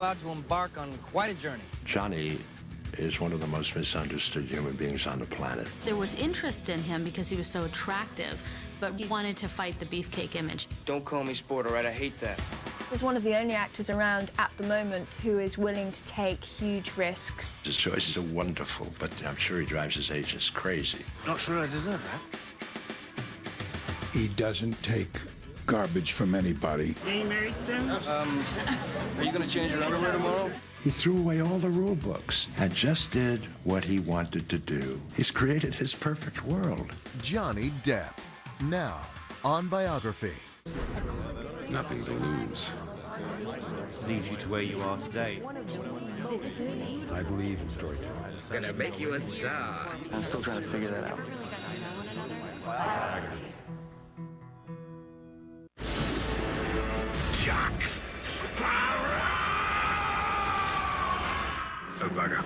About to embark on quite a journey. Johnny is one of the most misunderstood human beings on the planet. There was interest in him because he was so attractive, but he wanted to fight the beefcake image. Don't call me sport, all right? I hate that. He's one of the only actors around at the moment who is willing to take huge risks. His choices are wonderful, but I'm sure he drives his agents crazy. Not sure I deserve that. He doesn't take garbage from anybody. Getting married soon? Are you gonna change your underwear tomorrow? He threw away all the rule books and just did what he wanted to do. He's created his perfect world. Johnny Depp, now on Biography. Nothing to lose. Leads you to where you are today. I believe in storytelling. Gonna make you a star. I'm still trying to figure that out. Jack Sparrow! Oh, bugger.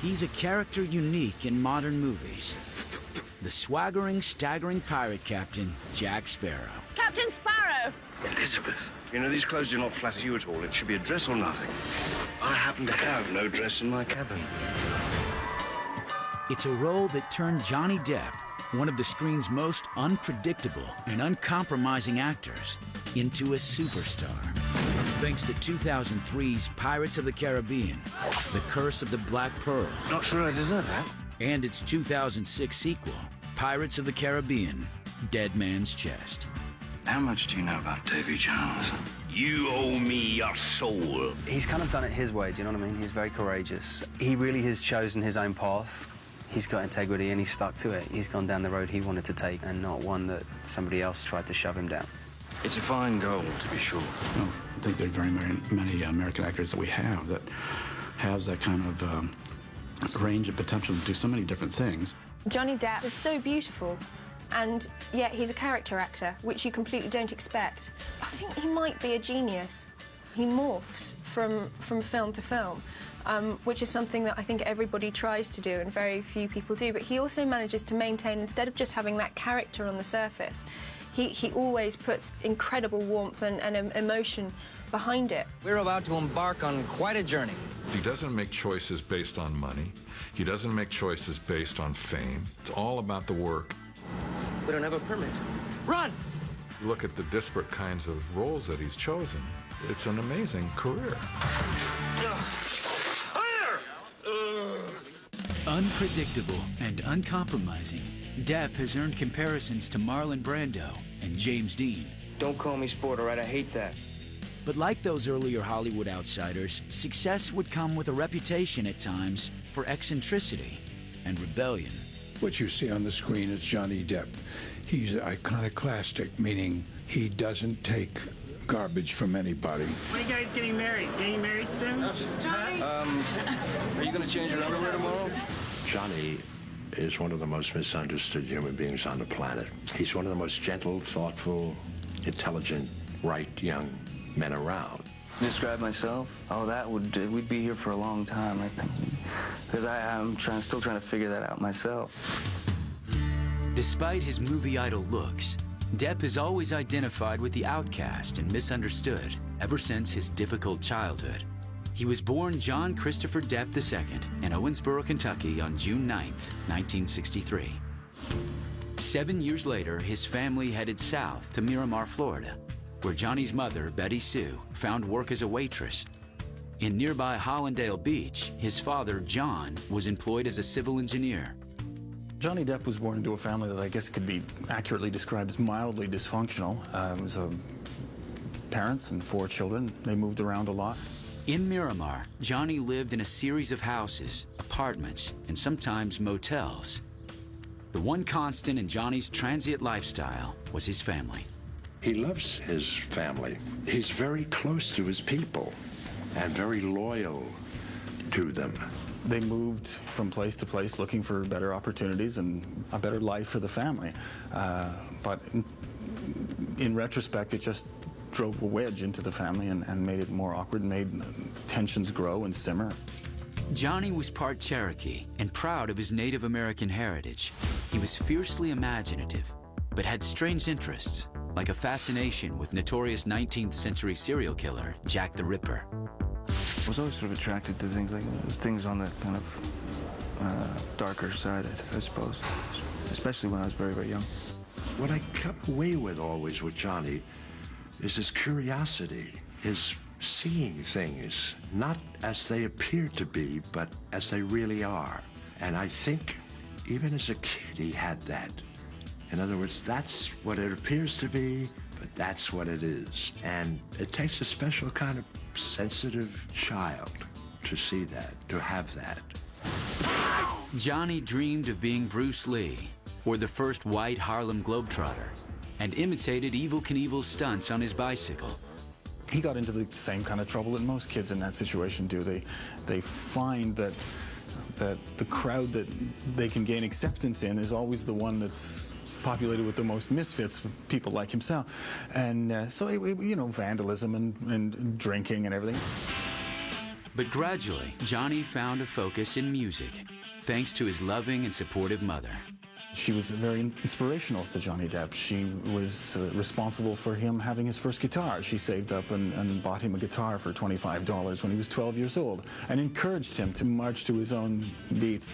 He's a character unique in modern movies. The swaggering, staggering pirate captain, Jack Sparrow. Captain Sparrow! Elizabeth, you know, these clothes do not flatter you at all. It should be a dress or nothing. I happen to have no dress in my cabin. It's a role that turned Johnny Depp, one of the screen's most unpredictable and uncompromising actors, into a superstar. Thanks to 2003's Pirates of the Caribbean, The Curse of the Black Pearl, Not sure I deserve that. and its 2006 sequel, Pirates of the Caribbean, Dead Man's Chest. How much do you know about Davy Jones? You owe me your soul. He's kind of done it his way, do you know what I mean? He's very courageous. He really has chosen his own path. He's got integrity and he's stuck to it. He's gone down the road he wanted to take and not one that somebody else tried to shove him down. It's a fine goal, to be sure. I think there are very many American actors that we have that has that kind of range of potential to do so many different things. Johnny Depp is so beautiful, and yet he's a character actor, which you completely don't expect. I think he might be a genius. He morphs from film to film, which is something that I think everybody tries to do and very few people do, but he also manages to maintain, instead of just having that character on the surface, he always puts incredible warmth and emotion behind it. We're about to embark on quite a journey. He doesn't make choices based on money. He doesn't make choices based on fame. It's all about the work. We don't have a permit. Run! Look at the disparate kinds of roles that he's chosen. It's an amazing career. Unpredictable and uncompromising, Depp has earned comparisons to Marlon Brando and James Dean. Don't call me sport, all right? I hate that. But like those earlier Hollywood outsiders, success would come with a reputation at times for eccentricity and rebellion. What you see on the screen is Johnny Depp. He's iconoclastic, meaning he doesn't take garbage from anybody. When are you guys getting married? Getting married soon? Are you gonna change your underwear tomorrow? Johnny is one of the most misunderstood human beings on the planet. He's one of the most gentle, thoughtful, intelligent, bright young men around. Describe myself? Oh, we'd be here for a long time, I think. Because I'm still trying to figure that out myself. Despite his movie idol looks, Depp has always identified with the outcast and misunderstood ever since his difficult childhood. He was born John Christopher Depp II in Owensboro, Kentucky on June 9th, 1963. 7 years later, his family headed south to Miramar, Florida, where Johnny's mother, Betty Sue, found work as a waitress. In nearby Hollandale Beach, his father, John, was employed as a civil engineer. Johnny Depp was born into a family that I guess could be accurately described as mildly dysfunctional. It was parents and 4 children. They moved around a lot. In Miramar, Johnny lived in a series of houses, apartments, and sometimes motels. The one constant in Johnny's transient lifestyle was his family. He loves his family. He's very close to his people and very loyal to them. They moved from place to place looking for better opportunities and a better life for the family. But in retrospect, it just drove a wedge into the family and made it more awkward, made tensions grow and simmer. Johnny was part Cherokee and proud of his Native American heritage. He was fiercely imaginative, but had strange interests, like a fascination with notorious 19th century serial killer Jack the Ripper. was always sort of attracted to things like things on the kind of darker side, I suppose, especially when I was very, very young. What I come away with always with Johnny is his curiosity, his seeing things not as they appear to be, but as they really are. And I think even as a kid he had that. In other words, that's what it appears to be, but that's what it is. And it takes a special kind of sensitive child to see that, to have that. Johnny dreamed of being Bruce Lee, or the first white Harlem Globetrotter, and imitated Evel Knievel's stunts on his bicycle. He got into the same kind of trouble that most kids in that situation do. They find that the crowd that they can gain acceptance in is always the one that's populated with the most misfits, people like himself. And so, you know, vandalism and drinking and everything. But gradually, Johnny found a focus in music, thanks to his loving and supportive mother. She was very inspirational to Johnny Depp. She was responsible for him having his first guitar. She saved up and bought him a guitar for $25 when he was 12 years old and encouraged him to march to his own beat.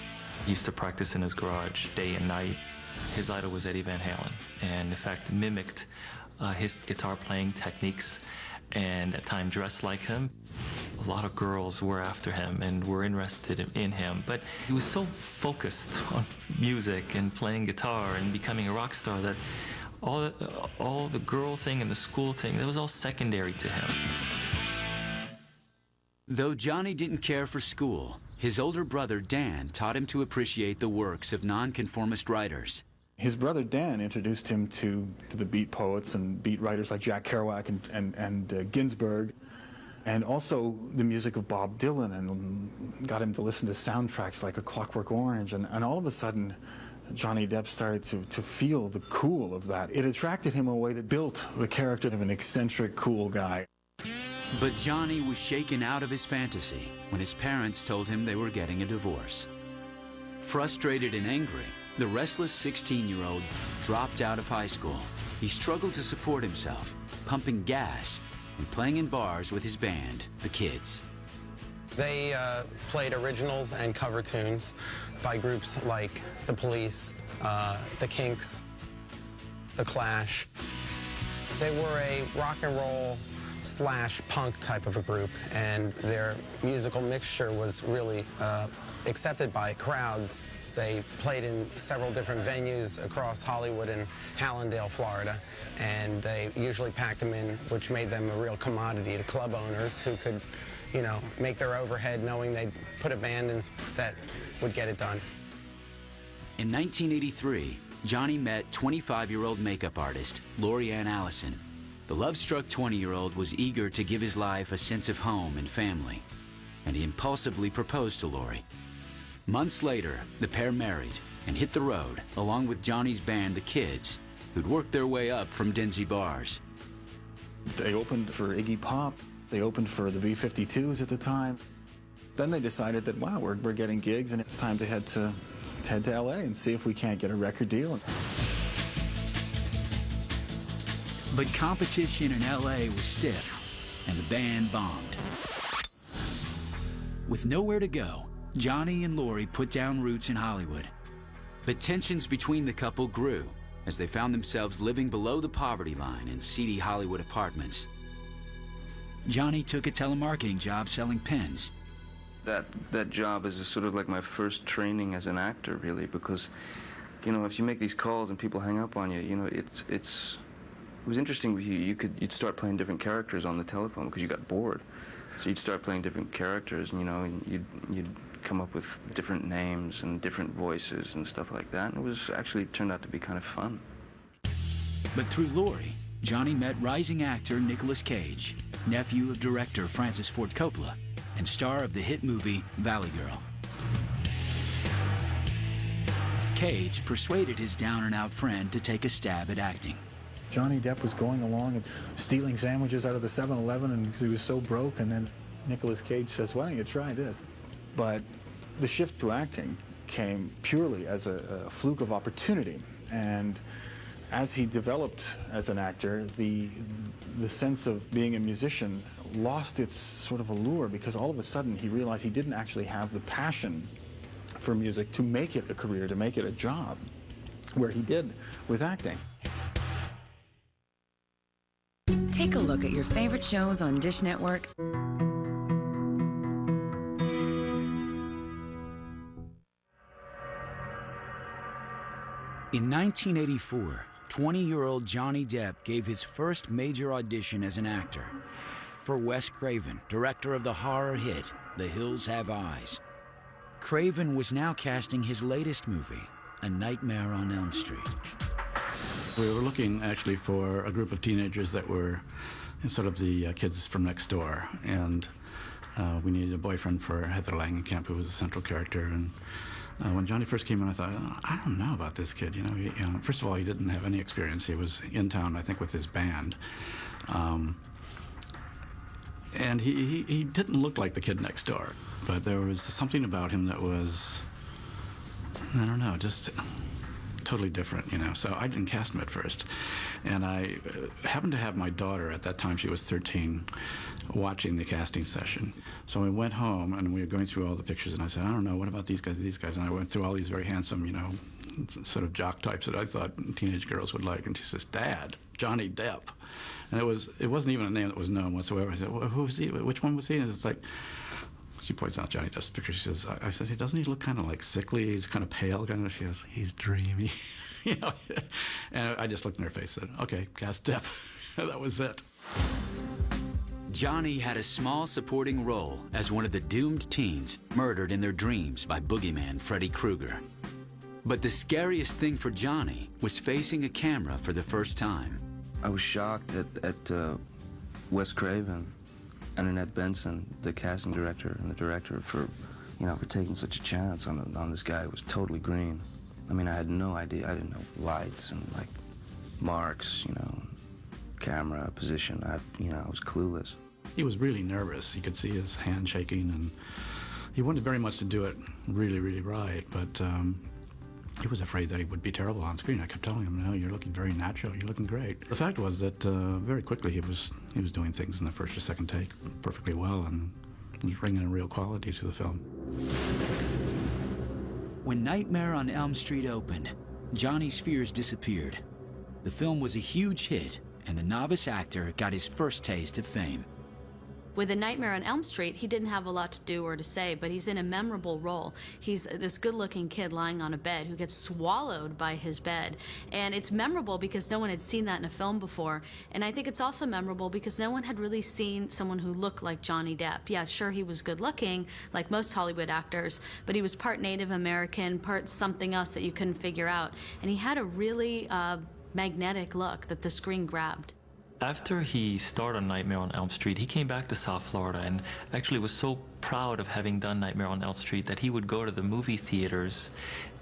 He used to practice in his garage day and night. His idol was Eddie Van Halen, and in fact mimicked his guitar playing techniques and at times dressed like him. A lot of girls were after him and were interested in him, but he was so focused on music and playing guitar and becoming a rock star that all the girl thing and the school thing, that was all secondary to him. Though Johnny didn't care for school, his older brother Dan taught him to appreciate the works of nonconformist writers. His brother Dan introduced him to the beat poets and beat writers like Jack Kerouac and Ginsberg, and also the music of Bob Dylan, and got him to listen to soundtracks like A Clockwork Orange. And all of a sudden, Johnny Depp started to feel the cool of that. It attracted him in a way that built the character of an eccentric, cool guy. But Johnny was shaken out of his fantasy when his parents told him they were getting a divorce. Frustrated and angry, the restless 16-year-old dropped out of high school. He struggled to support himself, pumping gas and playing in bars with his band, The Kids. They played originals and cover tunes by groups like The Police, The Kinks, The Clash. They were a rock and roll / punk type of a group, and their musical mixture was really accepted by crowds. They played in several different venues across Hollywood and Hallandale, Florida, and they usually packed them in, which made them a real commodity to club owners who could, you know, make their overhead knowing they'd put a band in that would get it done. In 1983, Johnny met 25-year-old makeup artist Lori Ann Allison. The love-struck 20-year-old was eager to give his life a sense of home and family, and he impulsively proposed to Lori. Months later, the pair married and hit the road, along with Johnny's band, The Kids, who'd worked their way up from dingy bars. They opened for Iggy Pop. They opened for the B-52s at the time. Then they decided that, wow, we're getting gigs, and it's time to head to L.A. and see if we can't get a record deal. But competition in L.A. was stiff, and the band bombed. With nowhere to go, Johnny and Lori put down roots in Hollywood. But tensions between the couple grew as they found themselves living below the poverty line in seedy Hollywood apartments. Johnny took a telemarketing job selling pens. That job is sort of like my first training as an actor, really, because, you know, if you make these calls and people hang up on you, you know, it was interesting. You'd start playing different characters on the telephone because you got bored. So you'd start playing different characters, and, you know, and you'd come up with different names and different voices and stuff like that, and it was actually turned out to be kind of fun. But through Lori, Johnny met rising actor Nicolas Cage, nephew of director Francis Ford Coppola, and star of the hit movie Valley Girl. Cage persuaded his down-and-out friend to take a stab at acting. Johnny Depp was going along and stealing sandwiches out of the 7-Eleven, and he was so broke, and then Nicolas Cage says, why don't you try this? But the shift to acting came purely as a fluke of opportunity, and as he developed as an actor, the sense of being a musician lost its sort of allure because all of a sudden he realized he didn't actually have the passion for music to make it a career, to make it a job, where he did with acting. Take a look at your favorite shows on Dish Network. In 1984, 20-year-old Johnny Depp gave his first major audition as an actor for Wes Craven, director of the horror hit The Hills Have Eyes. Craven was now casting his latest movie, A Nightmare on Elm Street. We were looking actually for a group of teenagers that were sort of the kids from next door, and we needed a boyfriend for Heather Langenkamp, who was the central character. And when Johnny first came in, I thought, I don't know about this kid. First of all, he didn't have any experience. He was in town, I think, with his band. And he didn't look like the kid next door. But there was something about him that was, I don't know, just totally different, So I didn't cast him at first. And I happened to have my daughter, at that time she was 13, watching the casting session. So we went home and we were going through all the pictures, and I said, I don't know, what about these guys? And I went through all these very handsome, sort of jock types that I thought teenage girls would like. And she says, Dad, Johnny Depp. And it wasn't even a name that was known whatsoever. I said, well, who was he? Which one was he? And it's like, she points out Johnny Depp's picture. She says, I said, hey, doesn't he look kind of like sickly? He's kind of pale. She says, he's dreamy. And I just looked in her face and said, okay, cast Depp. That was it. Johnny had a small supporting role as one of the doomed teens murdered in their dreams by boogeyman Freddy Krueger. But the scariest thing for Johnny was facing a camera for the first time. I was shocked at Wes Craven and Annette Benson, the casting director and the director, for taking such a chance on this guy who was totally green. I mean, I had no idea. I didn't know lights and marks, camera position. I was clueless. He was really nervous. You could see his hand shaking, and he wanted very much to do it really, really right, but he was afraid that he would be terrible on screen. I kept telling him, no, you're looking very natural, you're looking great. The fact was that very quickly he was doing things in the first or second take perfectly well, and he was bringing a real quality to the film. When Nightmare on Elm Street opened, Johnny's fears disappeared. The film was a huge hit, and the novice actor got his first taste of fame. With A Nightmare on Elm Street, he didn't have a lot to do or to say, but he's in a memorable role. He's this good-looking kid lying on a bed who gets swallowed by his bed. And it's memorable because no one had seen that in a film before. And I think it's also memorable because no one had really seen someone who looked like Johnny Depp. Yeah, sure, he was good-looking, like most Hollywood actors, but he was part Native American, part something else that you couldn't figure out. And he had a really magnetic look that the screen grabbed. After he starred on Nightmare on Elm Street, he came back to South Florida and actually was so proud of having done Nightmare on Elm Street that he would go to the movie theaters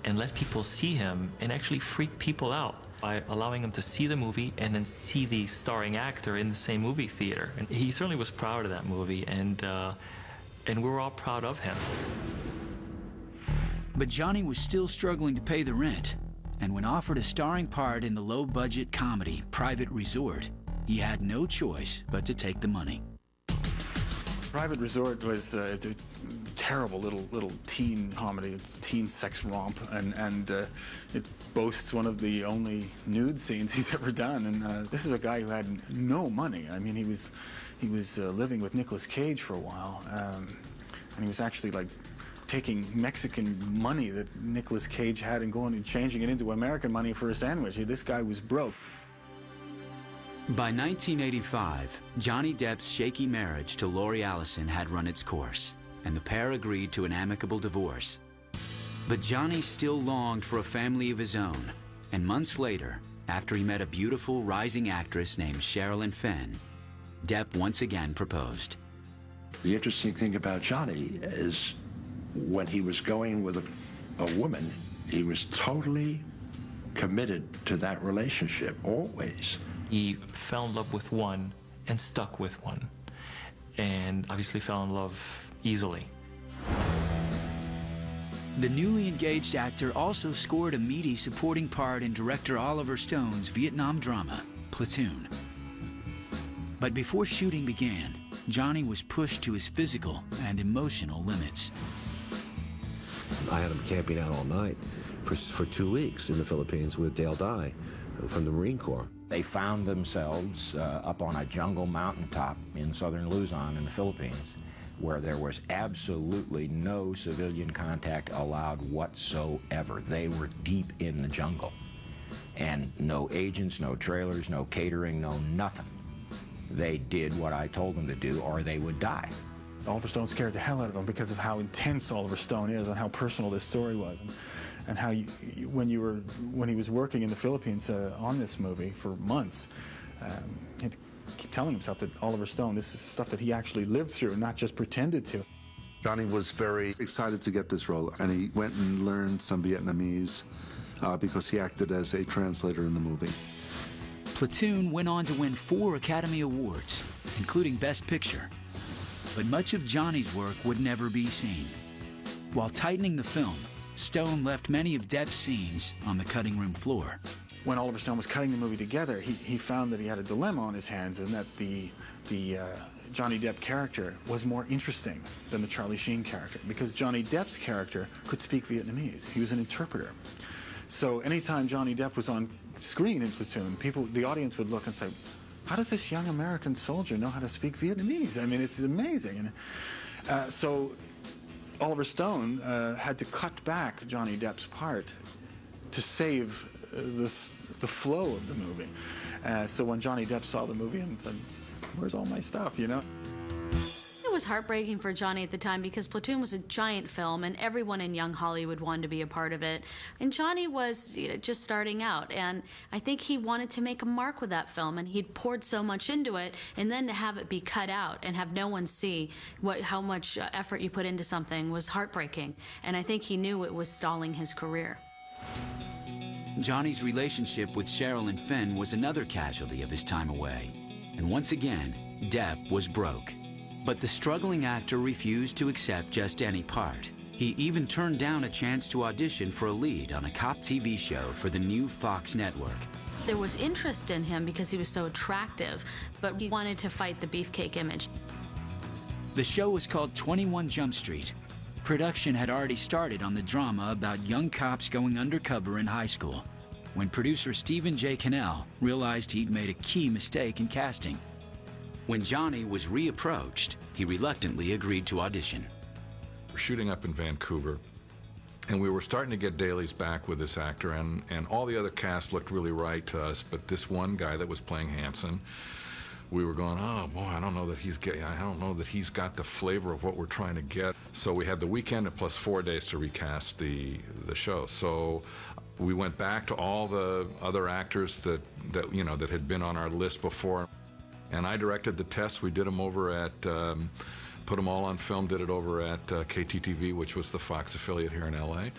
and let people see him and actually freak people out by allowing them to see the movie and then see the starring actor in the same movie theater. And he certainly was proud of that movie, and we were all proud of him. But Johnny was still struggling to pay the rent, and when offered a starring part in the low-budget comedy Private Resort, he had no choice but to take the money. Private Resort was a terrible little teen comedy. It's teen sex romp, and it boasts one of the only nude scenes he's ever done. And this is a guy who had no money. I mean, he was living with Nicolas Cage for a while, and he was actually taking Mexican money that Nicolas Cage had and going and changing it into American money for a sandwich. This guy was broke. By 1985, Johnny Depp's shaky marriage to Lori Allison had run its course, and the pair agreed to an amicable divorce. But Johnny still longed for a family of his own, and months later, after he met a beautiful rising actress named Sherilyn Fenn, Depp once again proposed. The interesting thing about Johnny is when he was going with a woman, he was totally committed to that relationship, always. He fell in love with one and stuck with one, and obviously fell in love easily. The newly engaged actor also scored a meaty supporting part in director Oliver Stone's Vietnam drama, Platoon. But before shooting began, Johnny was pushed to his physical and emotional limits. I had him camping out all night for 2 weeks in the Philippines with Dale Dye from the Marine Corps. They found themselves up on a jungle mountaintop in southern Luzon in the Philippines, where there was absolutely no civilian contact allowed whatsoever. They were deep in the jungle. And no agents, no trailers, no catering, no nothing. They did what I told them to do, or they would die. Oliver Stone scared the hell out of him because of how intense Oliver Stone is and how personal this story was, and how when he was working in the Philippines on this movie for months, he had to keep telling himself that Oliver Stone, this is stuff that he actually lived through, not just pretended to. Johnny was very excited to get this role, and he went and learned some Vietnamese because he acted as a translator in the movie. Platoon went on to win 4 Academy Awards, including Best Picture. But much of Johnny's work would never be seen. While tightening the film, Stone left many of Depp's scenes on the cutting room floor. When Oliver Stone was cutting the movie together, he found that he had a dilemma on his hands, and that the Johnny Depp character was more interesting than the Charlie Sheen character, because Johnny Depp's character could speak Vietnamese. He was an interpreter. So anytime Johnny Depp was on screen in Platoon, the audience would look and say, how does this young American soldier know how to speak Vietnamese? I mean, it's amazing. And, so Oliver Stone had to cut back Johnny Depp's part to save the flow of the movie. So when Johnny Depp saw the movie and said, where's all my stuff, you know? It was heartbreaking for Johnny at the time because Platoon was a giant film and everyone in young Hollywood wanted to be a part of it. And Johnny was just starting out, and I think he wanted to make a mark with that film, and he'd poured so much into it, and then to have it be cut out and have no one see how much effort you put into something was heartbreaking. And I think he knew it was stalling his career. Johnny's relationship with Sherilyn Fenn was another casualty of his time away. And once again, Depp was broke. But the struggling actor refused to accept just any part. He even turned down a chance to audition for a lead on a cop TV show for the new Fox network. There was interest in him because he was so attractive, but he wanted to fight the beefcake image. The show was called 21 Jump Street. Production had already started on the drama about young cops going undercover in high school, when producer Stephen J. Cannell realized he'd made a key mistake in casting. When Johnny was reapproached, he reluctantly agreed to audition. We're shooting up in Vancouver, and we were starting to get dailies back with this actor, and all the other cast looked really right to us, but this one guy that was playing Hanson, we were going, oh boy, I don't know that he's gay. I don't know that he's got the flavor of what we're trying to get. So we had the weekend and plus 4 days to recast the show. So we went back to all the other actors that had been on our list before. And I directed the tests. We did them over at, put them all on film, did it over at KTTV, which was the Fox affiliate here in LA.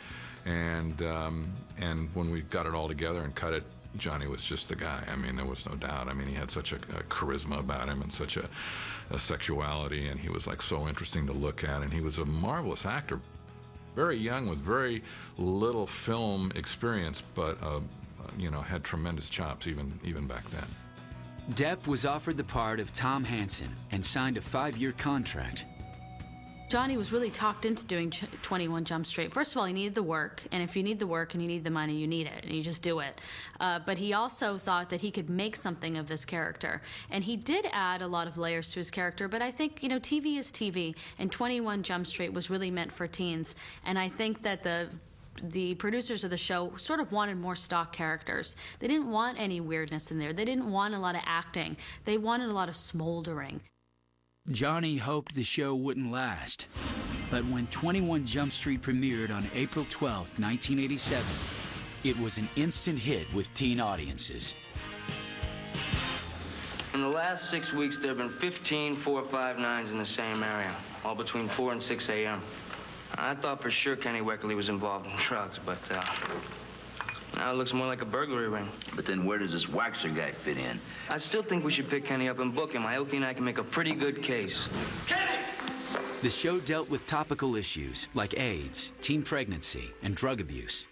And when we got it all together and cut it, Johnny was just the guy. I mean, there was no doubt. I mean, he had such a charisma about him and such a sexuality, and he was like so interesting to look at, and he was a marvelous actor. Very young with very little film experience, but had tremendous chops even back then. Depp was offered the part of Tom Hanson and signed a 5-year contract. Johnny was really talked into doing 21 Jump Street. First of all, he needed the work, and if you need the work and you need the money, you need it, and you just do it. But he also thought that he could make something of this character, and he did add a lot of layers to his character, but I think, TV is TV, and 21 Jump Street was really meant for teens, and I think that the producers of the show sort of wanted more stock characters. They didn't want any weirdness in there. They didn't want a lot of acting. They wanted a lot of smoldering. Johnny hoped the show wouldn't last, but when 21 Jump Street premiered on April 12, 1987, it was an instant hit with teen audiences. In the last 6 weeks, there have been 15 459s in the same area, all between 4 and 6 a.m. I thought for sure Kenny Weckerly was involved in drugs, but now it looks more like a burglary ring. But then where does this Waxer guy fit in? I still think we should pick Kenny up and book him. Aoki and I can make a pretty good case. Kenny! The show dealt with topical issues like AIDS, teen pregnancy, and drug abuse.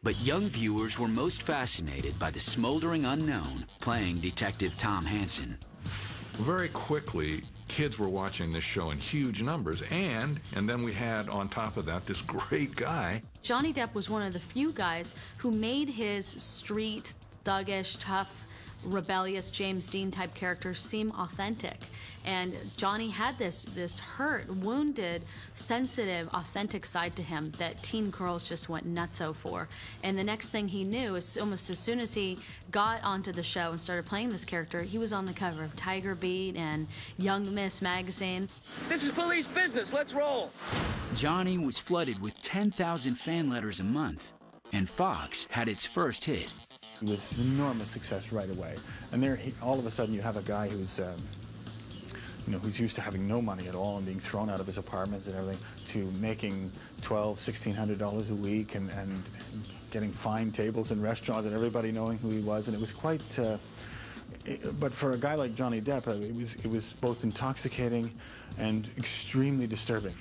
But young viewers were most fascinated by the smoldering unknown playing Detective Tom Hanson. Very quickly, kids were watching this show in huge numbers, and then we had, on top of that, this great guy. Johnny Depp was one of the few guys who made his street, thuggish, tough, rebellious James Dean type characters seem authentic. And Johnny had this hurt, wounded, sensitive, authentic side to him that teen girls just went nutso for. And the next thing he knew is almost as soon as he got onto the show and started playing this character, he was on the cover of Tiger Beat and Young Miss magazine. This is police business. Let's roll. Johnny was flooded with 10,000 fan letters a month, and Fox had its first hit. It was an enormous success right away. And there, all of a sudden, you have a guy who's, who's used to having no money at all and being thrown out of his apartments and everything, to making $1,600 a week and getting fine tables in restaurants and everybody knowing who he was. And it was quite. But for a guy like Johnny Depp, it was both intoxicating and extremely disturbing.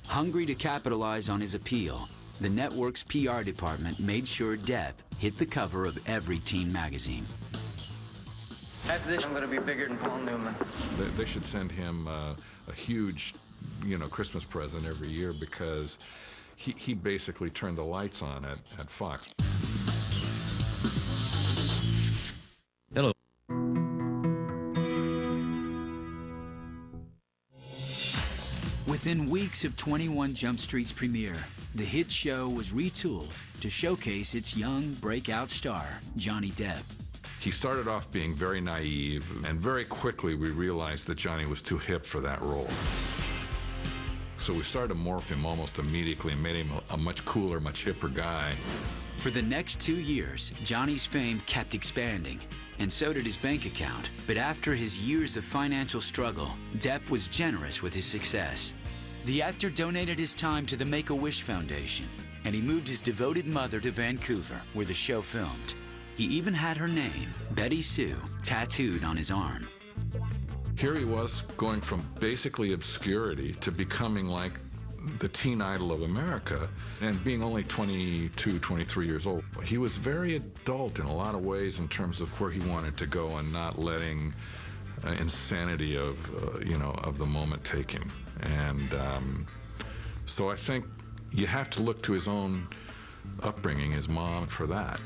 Hungry to capitalize on his appeal, the network's PR department made sure Depp hit the cover of every teen magazine. After this, I'm going to be bigger than Paul Newman. They should send him a huge, Christmas present every year, because he basically turned the lights on at Fox. Hello. Within weeks of 21 Jump Street's premiere, the hit show was retooled to showcase its young breakout star, Johnny Depp. He started off being very naive, and very quickly we realized that Johnny was too hip for that role. So we started to morph him almost immediately and made him a much cooler, much hipper guy. For the next 2 years, Johnny's fame kept expanding, and so did his bank account. But after his years of financial struggle, Depp was generous with his success. The actor donated his time to the Make-A-Wish Foundation, and he moved his devoted mother to Vancouver, where the show filmed. He even had her name, Betty Sue, tattooed on his arm. Here he was, going from basically obscurity to becoming like the teen idol of America, and being only 22, 23 years old. He was very adult in a lot of ways in terms of where he wanted to go, and not letting insanity of the moment take him. And so I think you have to look to his own upbringing, his mom, for that.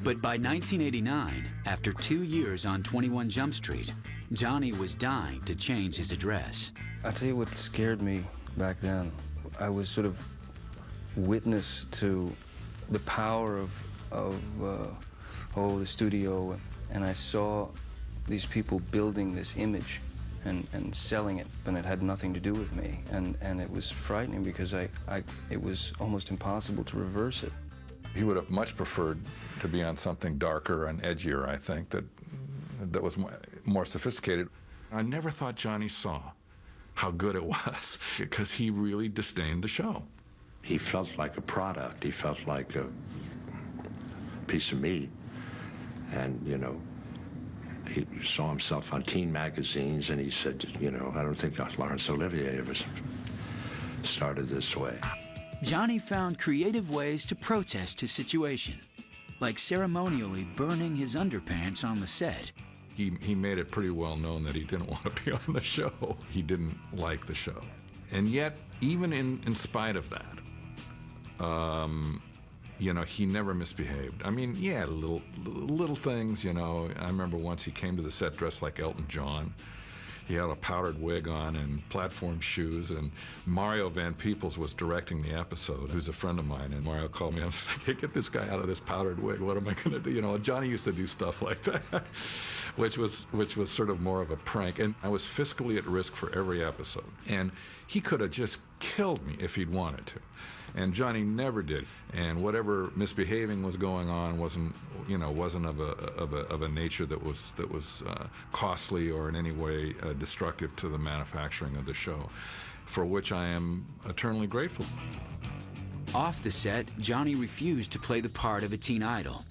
But by 1989, after 2 years on 21 Jump Street, Johnny was dying to change his address. I'll tell you what scared me back then. I was sort of witness to the power of the studio, and I saw these people building this image and selling it, but it had nothing to do with me. And it was frightening because it was almost impossible to reverse it. He would have much preferred to be on something darker and edgier, I think, that was more sophisticated. I never thought Johnny saw how good it was, because he really disdained the show. He felt like a product. He felt like a piece of meat. And, he saw himself on teen magazines, and he said, I don't think Laurence Olivier ever started this way. Johnny found creative ways to protest his situation, like ceremonially burning his underpants on the set. He made it pretty well known that he didn't want to be on the show. He didn't like the show. And yet, even in spite of that, he never misbehaved. I mean, yeah, little things, I remember once he came to the set dressed like Elton John. He had a powdered wig on and platform shoes, and Mario Van Peebles was directing the episode, who's a friend of mine, and Mario called me. I was like, hey, get this guy out of this powdered wig. What am I going to do? Johnny used to do stuff like that, which was sort of more of a prank. And I was fiscally at risk for every episode. And he could have just killed me if he'd wanted to. And Johnny never did. And whatever misbehaving was going on wasn't of a nature that was costly or in any way destructive to the manufacturing of the show, for which I am eternally grateful. Off the set, Johnny refused to play the part of a teen idol.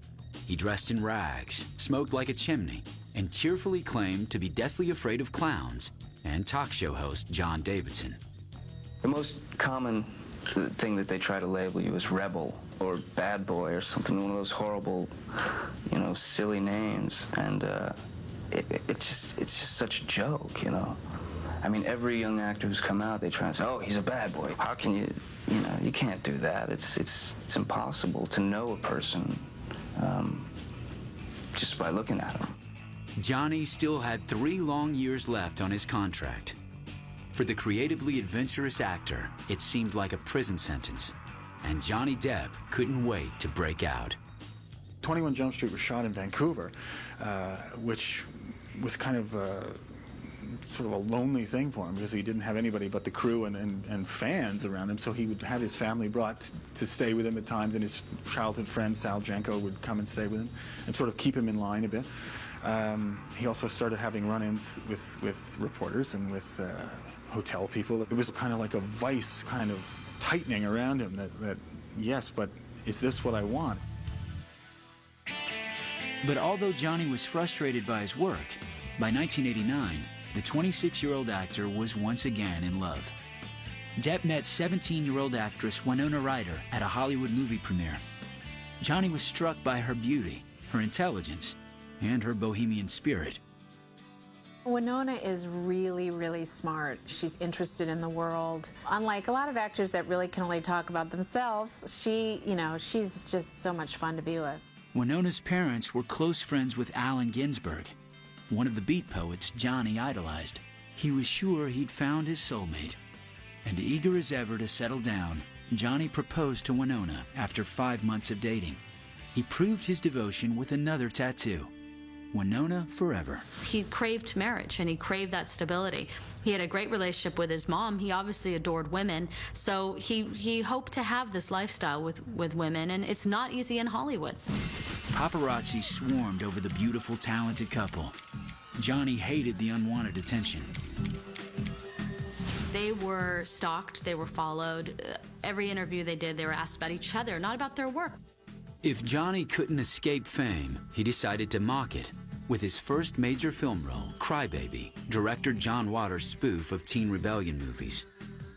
He dressed in rags, smoked like a chimney, and cheerfully claimed to be deathly afraid of clowns and talk show host John Davidson. The most common thing that they try to label you as rebel or bad boy or something, one of those horrible, silly names. And it's just such a joke, you know. I mean, every young actor who's come out, they try and say, oh, he's a bad boy. How can you, you know, you can't do that. It's impossible to know a person just by looking at him. Johnny still had 3 long years left on his contract. For the creatively adventurous actor, it seemed like a prison sentence, and Johnny Depp couldn't wait to break out. 21 Jump Street was shot in Vancouver, which was kind of sort of a lonely thing for him because he didn't have anybody but the crew and fans around him, so he would have his family brought to stay with him at times, and his childhood friend Sal Jenko would come and stay with him and sort of keep him in line a bit. He also started having run-ins with reporters and with hotel people. It was kind of like a vice kind of tightening around him that yes, but is this what I want? But although Johnny was frustrated by his work, by 1989, the 26-year-old actor was once again in love. Depp met 17-year-old actress Winona Ryder at a Hollywood movie premiere. Johnny was struck by her beauty, her intelligence, and her bohemian spirit. Winona is really, really smart. She's interested in the world. Unlike a lot of actors that really can only talk about themselves, she's just so much fun to be with. Winona's parents were close friends with Allen Ginsberg, one of the beat poets Johnny idolized. He was sure he'd found his soulmate. And eager as ever to settle down, Johnny proposed to Winona after 5 months of dating. He proved his devotion with another tattoo, Winona Forever. He craved marriage, and he craved that stability. He had a great relationship with his mom. He obviously adored women, so he hoped to have this lifestyle with women, and it's not easy in Hollywood. Paparazzi swarmed over the beautiful, talented couple. Johnny hated the unwanted attention. They were stalked, they were followed. Every interview they did, they were asked about each other, not about their work. If Johnny couldn't escape fame, he decided to mock it with his first major film role, Cry Baby, director John Waters' spoof of teen rebellion movies.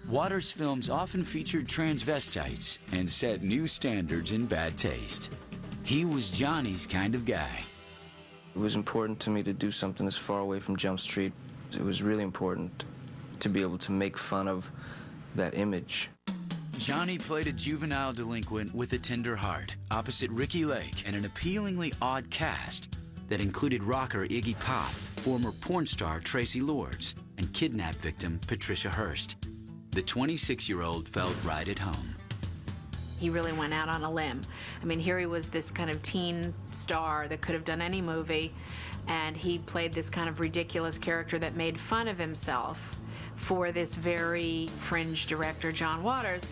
Waters' films often featured transvestites and set new standards in bad taste. He was Johnny's kind of guy. It was important to me to do something as far away from Jump Street. It was really important to be able to make fun of that image. Johnny played a juvenile delinquent with a tender heart opposite Ricky Lake and an appealingly odd cast that included rocker Iggy Pop, former porn star Tracy Lords, and kidnap victim Patricia Hearst. The 26-year-old felt right at home. He really went out on a limb. I mean, here he was, this kind of teen star that could have done any movie, and he played this kind of ridiculous character that made fun of himself for this very fringe director, John Waters.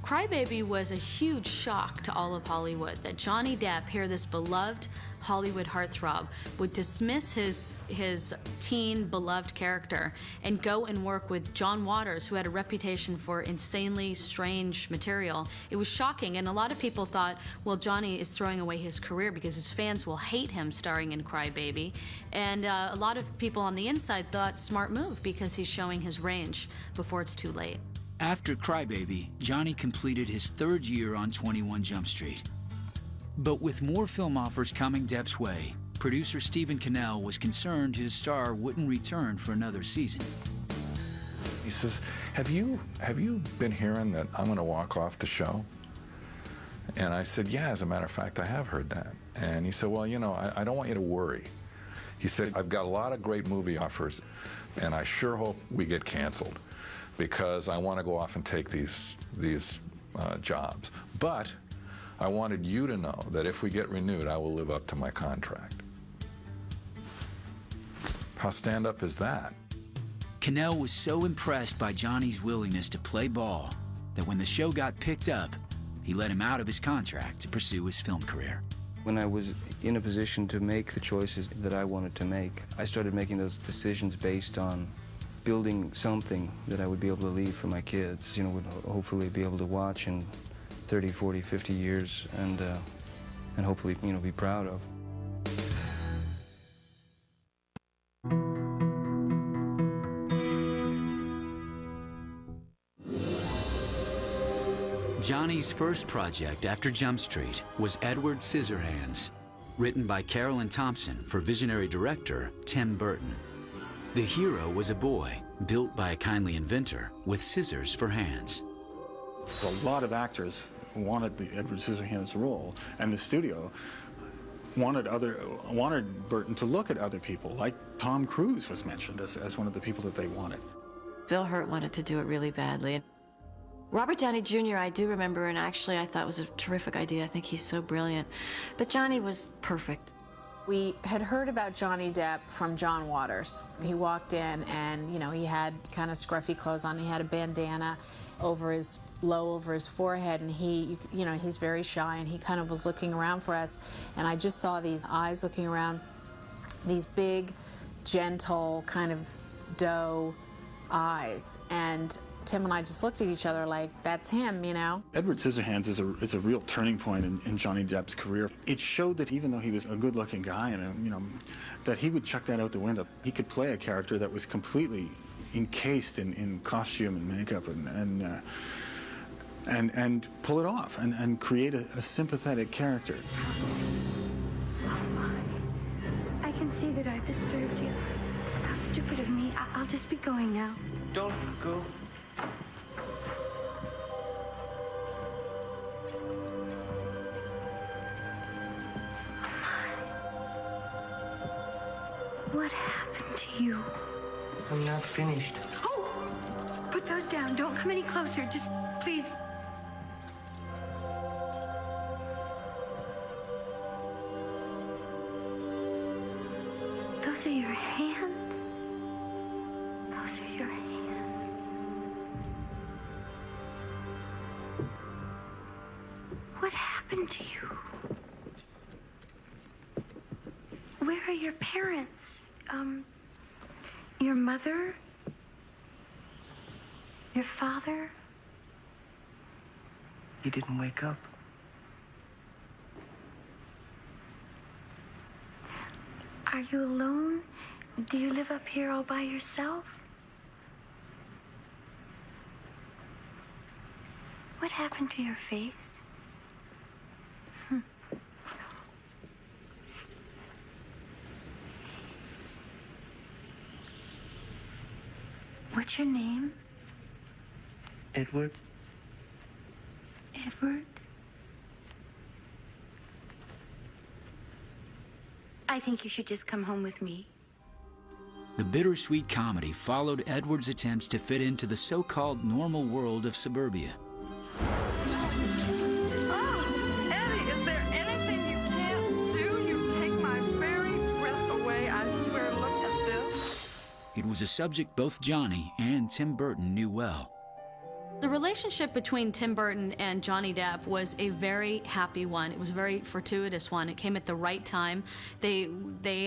Cry Baby was a huge shock to all of Hollywood, that Johnny Depp, here this beloved Hollywood heartthrob, would dismiss his teen beloved character and go and work with John Waters, who had a reputation for insanely strange material. It was shocking, and a lot of people thought, well, Johnny is throwing away his career because his fans will hate him starring in Cry Baby. And a lot of people on the inside thought, smart move, because he's showing his range before it's too late. After Cry Baby, Johnny completed his 3rd year on 21 Jump Street. But with more film offers coming Depp's way, producer Stephen Cannell was concerned his star wouldn't return for another season. He says, have you been hearing that I'm going to walk off the show? And I said, yeah, as a matter of fact, I have heard that. And he said, well, you know, I don't want you to worry. He said, I've got a lot of great movie offers, and I sure hope we get canceled, because I want to go off and take these jobs. But I wanted you to know that if we get renewed, I will live up to my contract. How stand-up is that? Cannell was so impressed by Johnny's willingness to play ball that when the show got picked up, he let him out of his contract to pursue his film career. When I was in a position to make the choices that I wanted to make, I started making those decisions based on building something that I would be able to leave for my kids, would hopefully be able to watch in 30, 40, 50 years and hopefully, be proud of. Johnny's first project after Jump Street was Edward Scissorhands. written by Carolyn Thompson for visionary director Tim Burton. The hero was a boy built by a kindly inventor with scissors for hands. A lot of actors wanted the Edward Scissorhands role, and the studio wanted Burton to look at other people, like Tom Cruise was mentioned as one of the people that they wanted. Bill Hurt wanted to do it really badly. Robert Downey Jr. I do remember, and actually I thought was a terrific idea. I think he's so brilliant. But Johnny was perfect. We had heard about Johnny Depp from John Waters. He walked in and, you know, he had kind of scruffy clothes on. He had a bandana low over his forehead, and he's very shy, and he kind of was looking around for us. And I just saw these eyes looking around, these big, gentle, kind of doe eyes. And Tim and I just looked at each other like, that's him, you know? Edward Scissorhands is a real turning point in Johnny Depp's career. It showed that even though he was a good-looking guy, and that he would chuck that out the window. He could play a character that was completely encased in costume and makeup and pull it off and create a sympathetic character. I can see that I've disturbed you. How stupid of me. I'll just be going now. Don't go. What happened to you? I'm not finished. Oh! Put those down. Don't come any closer. Just, please. Those are your hands. Those are your hands. What happened to you? Where are your parents? Your mother? Your father? He didn't wake up. Are you alone? Do you live up here all by yourself? What happened to your face? What's your name? Edward? Edward? I think you should just come home with me. The bittersweet comedy followed Edward's attempts to fit into the so-called normal world of suburbia. Oh, Eddie, is there anything you can't do? You take my very breath away. I swear, look at this. It was a subject both Johnny and Tim Burton knew well. The relationship between Tim Burton and Johnny Depp was a very happy one. It was a very fortuitous one. It came at the right time. They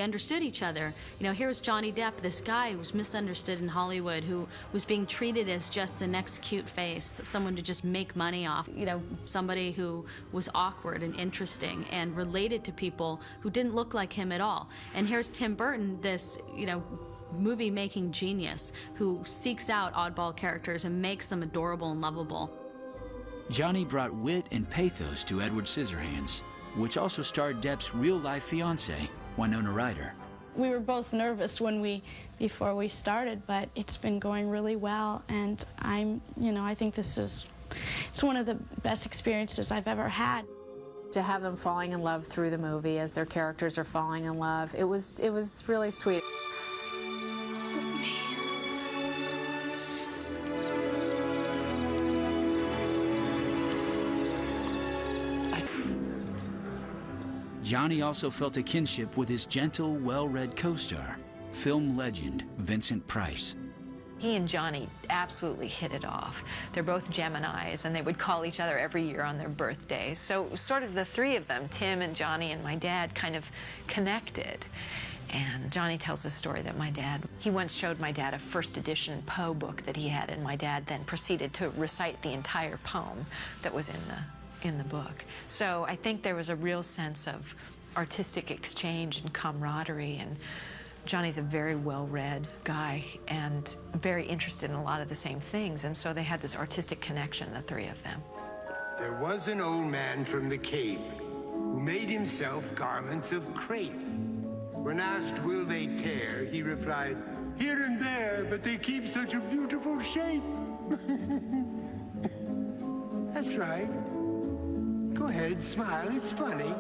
understood each other. You know, here was Johnny Depp, this guy who was misunderstood in Hollywood, who was being treated as just the next cute face, someone to just make money off. You know, somebody who was awkward and interesting and related to people who didn't look like him at all. And here's Tim Burton, this, you know, movie-making genius who seeks out oddball characters and makes them adorable and lovable. Johnny brought wit and pathos to Edward Scissorhands, which also starred Depp's real-life fiancée, Winona Ryder. We were both nervous before we started, but it's been going really well, and I think it's one of the best experiences I've ever had. To have them falling in love through the movie as their characters are falling in love, it was really sweet. Johnny also felt a kinship with his gentle, well-read co-star, film legend Vincent Price. He and Johnny absolutely hit it off. They're both Geminis, and they would call each other every year on their birthdays. So sort of the three of them, Tim and Johnny and my dad, kind of connected. And Johnny tells the story that he once showed my dad a first edition Poe book that he had, and my dad then proceeded to recite the entire poem that was in the book. So I think there was a real sense of artistic exchange and camaraderie, and Johnny's a very well-read guy and very interested in a lot of the same things, and so they had this artistic connection, the three of them. There was an old man from the Cape who who made himself garments of crepe. When asked, will they tear, he replied, here and there, but they keep such a beautiful shape. That's right. Go ahead, smile, it's funny.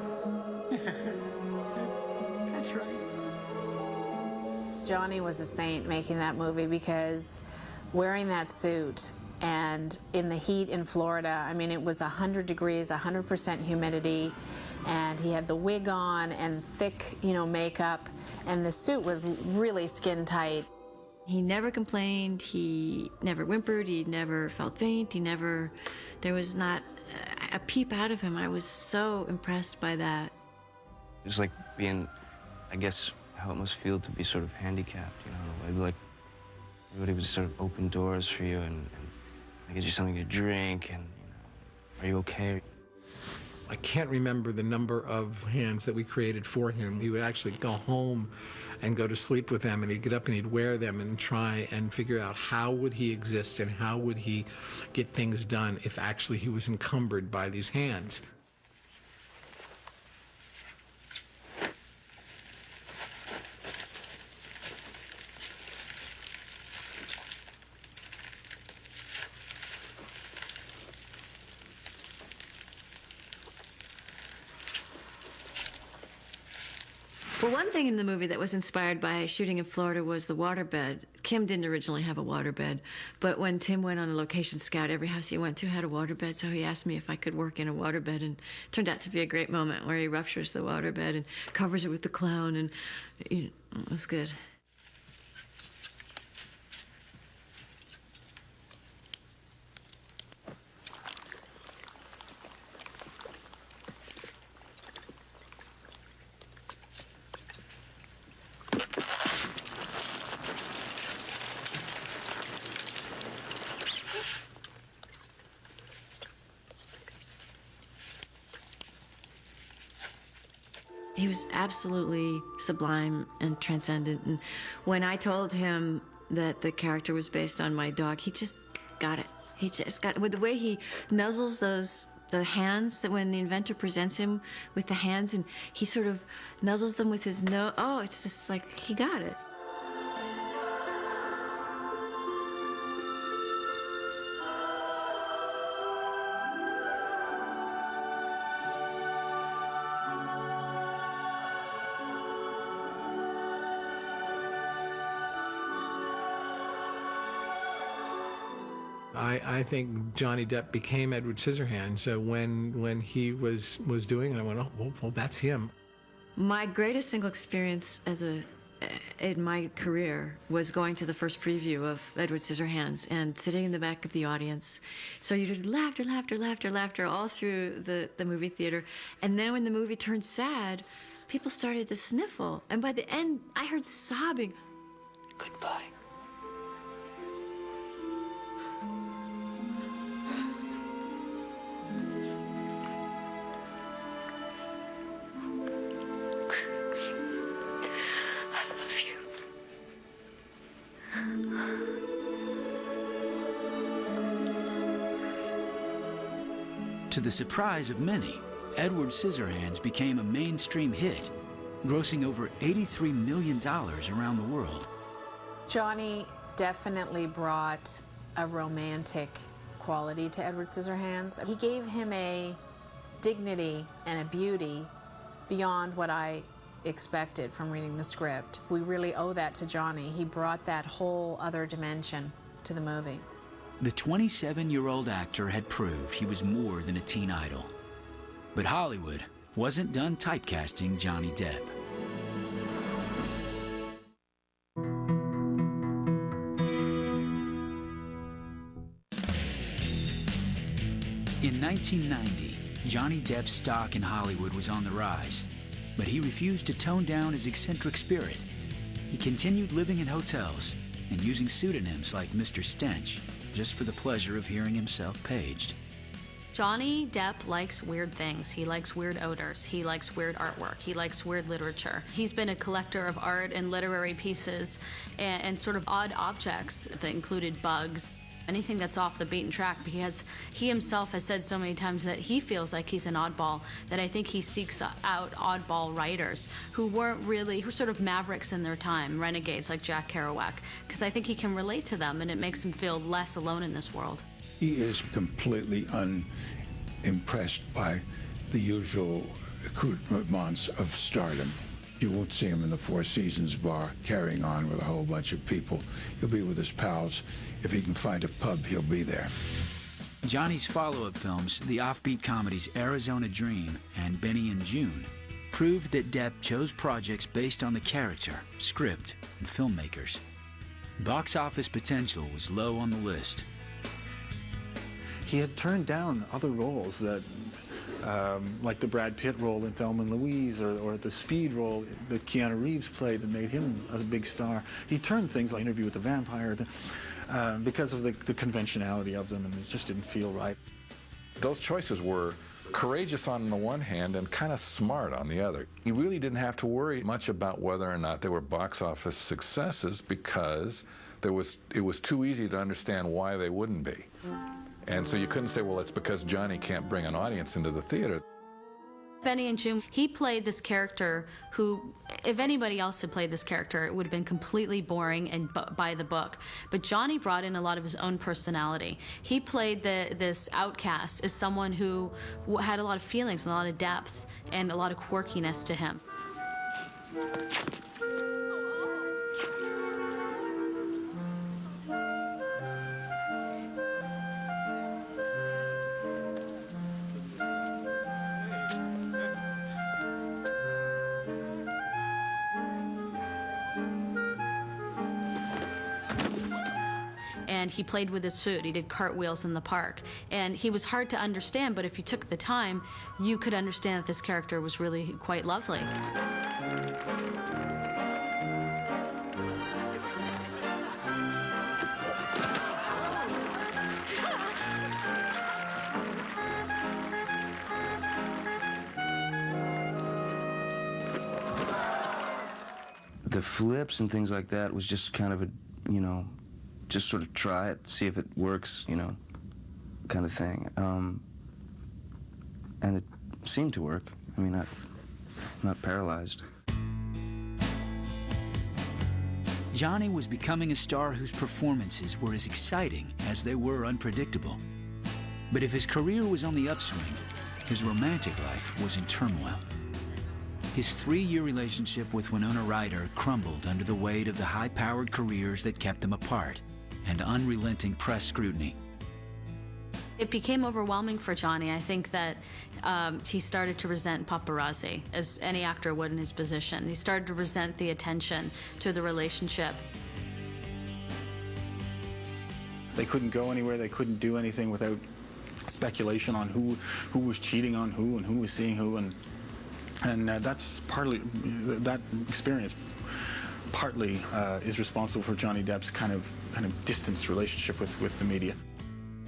That's right. Johnny was a saint making that movie because wearing that suit and in the heat in Florida, I mean, it was 100 degrees, 100% humidity, and he had the wig on and thick, makeup, and the suit was really skin tight. He never complained, he never whimpered, he never felt faint, there was not a peep out of him. I was so impressed by that. It was like being, I guess, how it must feel to be sort of handicapped, I'd be like, everybody would sort of open doors for you and get you something to drink and, are you okay? I can't remember the number of hands that we created for him. He would actually go home and go to sleep with them, and he'd get up and he'd wear them and try and figure out how would he exist and how would he get things done if actually he was encumbered by these hands. Well, one thing in the movie that was inspired by shooting in Florida was the waterbed. Kim didn't originally have a waterbed, but when Tim went on a location scout, every house he went to had a waterbed, so he asked me if I could work in a waterbed, and it turned out to be a great moment where he ruptures the waterbed and covers it with the clown, and it was good. He was absolutely sublime and transcendent. And when I told him that the character was based on my dog, he just got it. He just got it. With the way he nuzzles the hands, that when the inventor presents him with the hands and he sort of nuzzles them with his nose. Oh, it's just like he got it. I think Johnny Depp became Edward Scissorhands when he was doing it. I went, oh, well, that's him. My greatest single experience in my career was going to the first preview of Edward Scissorhands and sitting in the back of the audience. So you did laughter, laughter, laughter, laughter all through the movie theater. And then when the movie turned sad, people started to sniffle. And by the end, I heard sobbing. Goodbye. To the surprise of many, Edward Scissorhands became a mainstream hit, grossing over $83 million around the world. Johnny definitely brought a romantic quality to Edward Scissorhands. He gave him a dignity and a beauty beyond what I expected from reading the script. We really owe that to Johnny. He brought that whole other dimension to the movie. The 27-year-old actor had proved he was more than a teen idol. But Hollywood wasn't done typecasting Johnny Depp. In 1990, Johnny Depp's stock in Hollywood was on the rise, but he refused to tone down his eccentric spirit. He continued living in hotels and using pseudonyms like Mr. Stench, just for the pleasure of hearing himself paged. Johnny Depp likes weird things. He likes weird odors. He likes weird artwork. He likes weird literature. He's been a collector of art and literary pieces and sort of odd objects that included bugs. anything that's off the beaten track, because he himself has said so many times that he feels like he's an oddball, that I think he seeks out oddball writers who were sort of mavericks in their time, renegades like Jack Kerouac, because I think he can relate to them and it makes him feel less alone in this world. He is completely unimpressed by the usual accoutrements of stardom. You won't see him in the Four Seasons bar carrying on with a whole bunch of people. He'll be with his pals. If he can find a pub, he'll be there. Johnny's follow-up films, the offbeat comedies Arizona Dream and Benny and June, proved that Depp chose projects based on the character, script, and filmmakers. Box office potential was low on the list. He had turned down other roles that like the Brad Pitt role in Thelma and Louise, or the Speed role that Keanu Reeves played that made him a big star. He turned things like Interview with the Vampire because of the conventionality of them, and it just didn't feel right. Those choices were courageous on the one hand and kind of smart on the other. He really didn't have to worry much about whether or not they were box office successes, because it was too easy to understand why they wouldn't be. And so you couldn't say, well, it's because Johnny can't bring an audience into the theater. Benny and June, he played this character who, if anybody else had played this character, it would have been completely boring and by the book. But Johnny brought in a lot of his own personality. He played this outcast as someone who had a lot of feelings and a lot of depth and a lot of quirkiness to him. And he played with his food. He did cartwheels in the park. And he was hard to understand, but if you took the time, you could understand that this character was really quite lovely. The flips and things like that was just kind of a, just sort of try it, see if it works, kind of thing. And it seemed to work. I mean, I'm not paralyzed. Johnny was becoming a star whose performances were as exciting as they were unpredictable. But if his career was on the upswing, his romantic life was in turmoil. His 3-year relationship with Winona Ryder crumbled under the weight of the high-powered careers that kept them apart and unrelenting press scrutiny. It became overwhelming for Johnny. I think that he started to resent paparazzi, as any actor would in his position. He started to resent the attention to the relationship. They couldn't go anywhere, they couldn't do anything without speculation on who was cheating on who and who was seeing who, and that's partly, that experience partly is responsible for Johnny Depp's kind of distanced relationship with the media.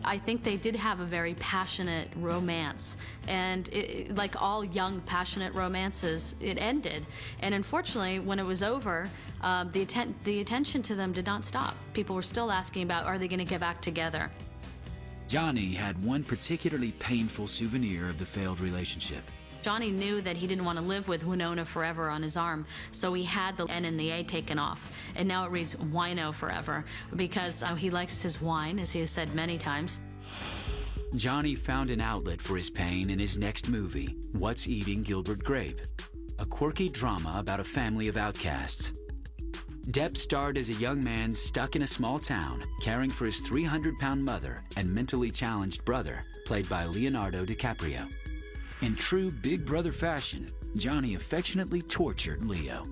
I think they did have a very passionate romance, and like all young, passionate romances, it ended. And unfortunately, when it was over, the attention to them did not stop. People were still asking about, are they going to get back together? Johnny had one particularly painful souvenir of the failed relationship. Johnny knew that he didn't want to live with Winona forever on his arm, so he had the N and the A taken off. And now it reads Wino forever, because he likes his wine, as he has said many times. Johnny found an outlet for his pain in his next movie, What's Eating Gilbert Grape, a quirky drama about a family of outcasts. Depp starred as a young man stuck in a small town, caring for his 300-pound mother and mentally challenged brother, played by Leonardo DiCaprio. In true Big Brother fashion, Johnny affectionately tortured Leo.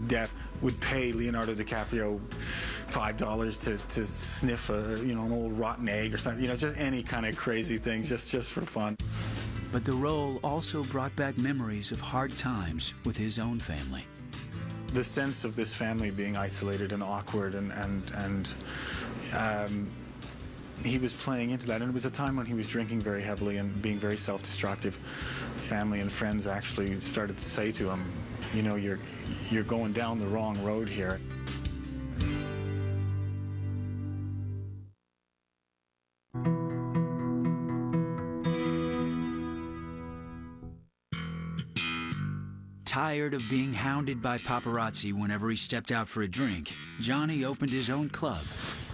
Depp would pay Leonardo DiCaprio $5 to sniff an old rotten egg or something, just any kind of crazy thing, just for fun. But the role also brought back memories of hard times with his own family. The sense of this family being isolated and awkward, and he was playing into that, and it was a time when he was drinking very heavily and being very self-destructive. Family and friends actually started to say to him, you're going down the wrong road here. Tired of being hounded by paparazzi whenever he stepped out for a drink, Johnny opened his own club,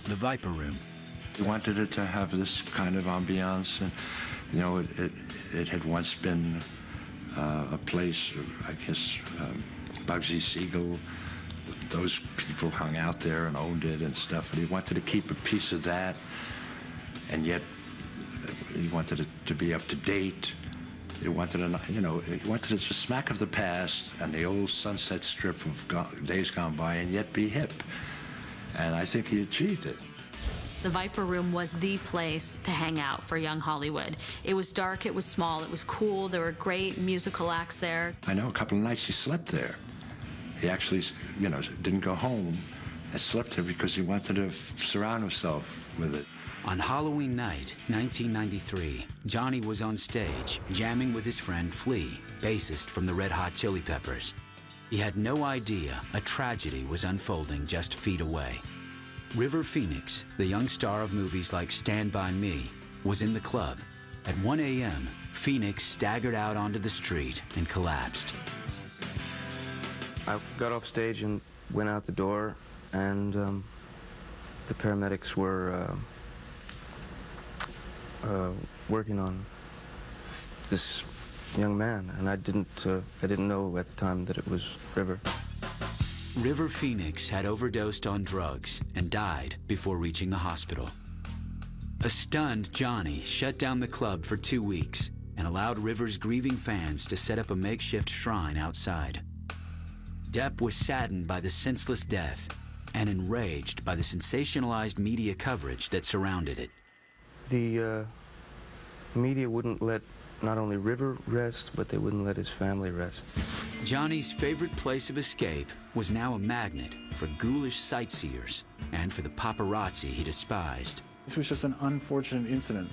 the Viper Room. He wanted it to have this kind of ambiance, and you know, it had once been a place, I guess, Bugsy Siegel, those people hung out there and owned it and stuff, and he wanted to keep a piece of that, and yet he wanted it to be up to date. He wanted a smack of the past and the old Sunset Strip of days gone by, and yet be hip. And I think he achieved it. The Viper Room was the place to hang out for young Hollywood. It was dark, it was small, it was cool, there were great musical acts there. I know a couple of nights he slept there. He actually, didn't go home and slept there because he wanted to surround himself with it. On Halloween night, 1993, Johnny was on stage, jamming with his friend Flea, bassist from the Red Hot Chili Peppers. He had no idea a tragedy was unfolding just feet away. River Phoenix, the young star of movies like Stand By Me, was in the club. At 1 a.m., Phoenix staggered out onto the street and collapsed. I got off stage and went out the door, and the paramedics were working on this young man, and I didn't know at the time that it was River. River Phoenix had overdosed on drugs and died before reaching the hospital. A stunned Johnny shut down the club for 2 weeks and allowed River's grieving fans to set up a makeshift shrine outside. Depp was saddened by the senseless death and enraged by the sensationalized media coverage that surrounded it. The media wouldn't let not only River rest, but they wouldn't let his family rest. Johnny's favorite place of escape was now a magnet for ghoulish sightseers and for the paparazzi he despised. This was just an unfortunate incident,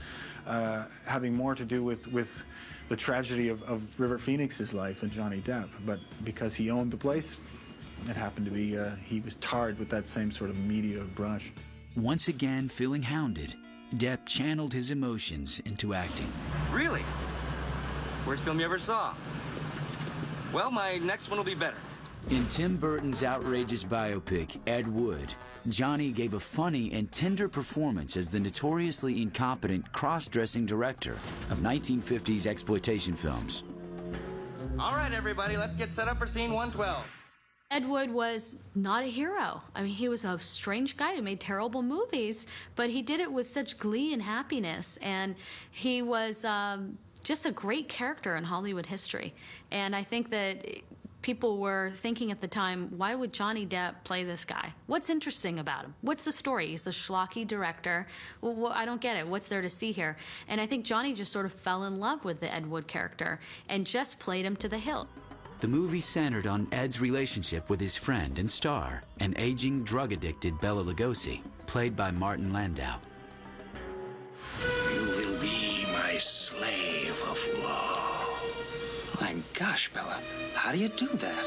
having more to do with the tragedy of River Phoenix's life and Johnny Depp. But because he owned the place, it happened to be he was tarred with that same sort of media brush. Once again feeling hounded, Depp channeled his emotions into acting. Really? Worst film you ever saw? Well, my next one will be better. In Tim Burton's outrageous biopic, Ed Wood, Johnny gave a funny and tender performance as the notoriously incompetent cross-dressing director of 1950s exploitation films. All right, everybody, let's get set up for scene 112. Ed Wood was not a hero. I mean, he was a strange guy who made terrible movies, but he did it with such glee and happiness, and he was just a great character in Hollywood history. And I think that people were thinking at the time, why would Johnny Depp play this guy? What's interesting about him? What's the story? He's a schlocky director. Well, I don't get it. What's there to see here? And I think Johnny just sort of fell in love with the Ed Wood character and just played him to the hilt. The movie centered on Ed's relationship with his friend and star, an aging, drug-addicted Bela Lugosi, played by Martin Landau. You will be my slave of law. My gosh, Bella, how do you do that?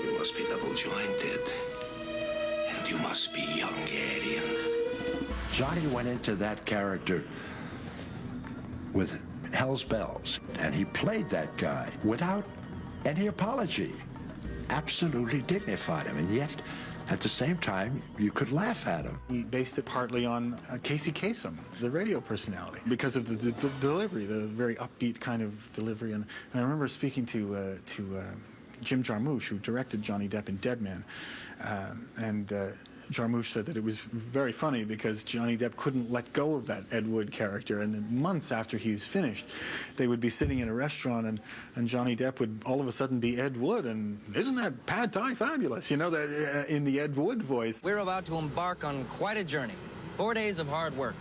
You must be double-jointed, and you must be Hungarian. Johnny went into that character with hell's bells, and he played that guy without any apology. Absolutely dignified him, and yet at the same time you could laugh at him. He based it partly on Casey Kasem, the radio personality, because of the delivery, the very upbeat kind of delivery. And I remember speaking to Jim Jarmusch, who directed Johnny Depp in Dead Man, and Jarmusch said that it was very funny because Johnny Depp couldn't let go of that Ed Wood character, and then months after he was finished, they would be sitting in a restaurant, and Johnny Depp would all of a sudden be Ed Wood, and isn't that pad thai fabulous? You know, that in the Ed Wood voice. We're about to embark on quite a journey. 4 days of hard work.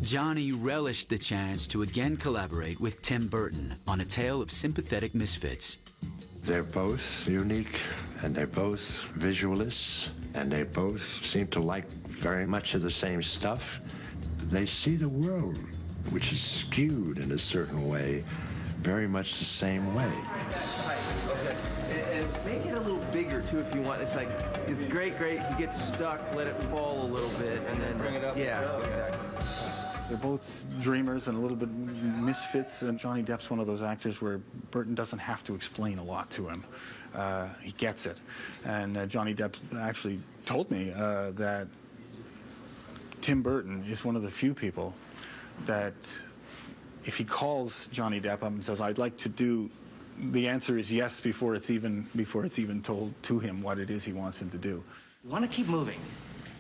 Johnny relished the chance to again collaborate with Tim Burton on a tale of sympathetic misfits. They're both unique, and they're both visualists, and they both seem to like very much of the same stuff. They see the world, which is skewed in a certain way, very much the same way. And make it a little bigger, too, if you want. It's like, it's great. You get stuck, let it fall a little bit, and then bring it up. Yeah, exactly. They're both dreamers and a little bit misfits, and Johnny Depp's one of those actors where Burton doesn't have to explain a lot to him. He gets it. And Johnny Depp actually told me that Tim Burton is one of the few people that if he calls Johnny Depp up and says, "I'd like to do," the answer is yes before it's even told to him what it is he wants him to do. You want to keep moving.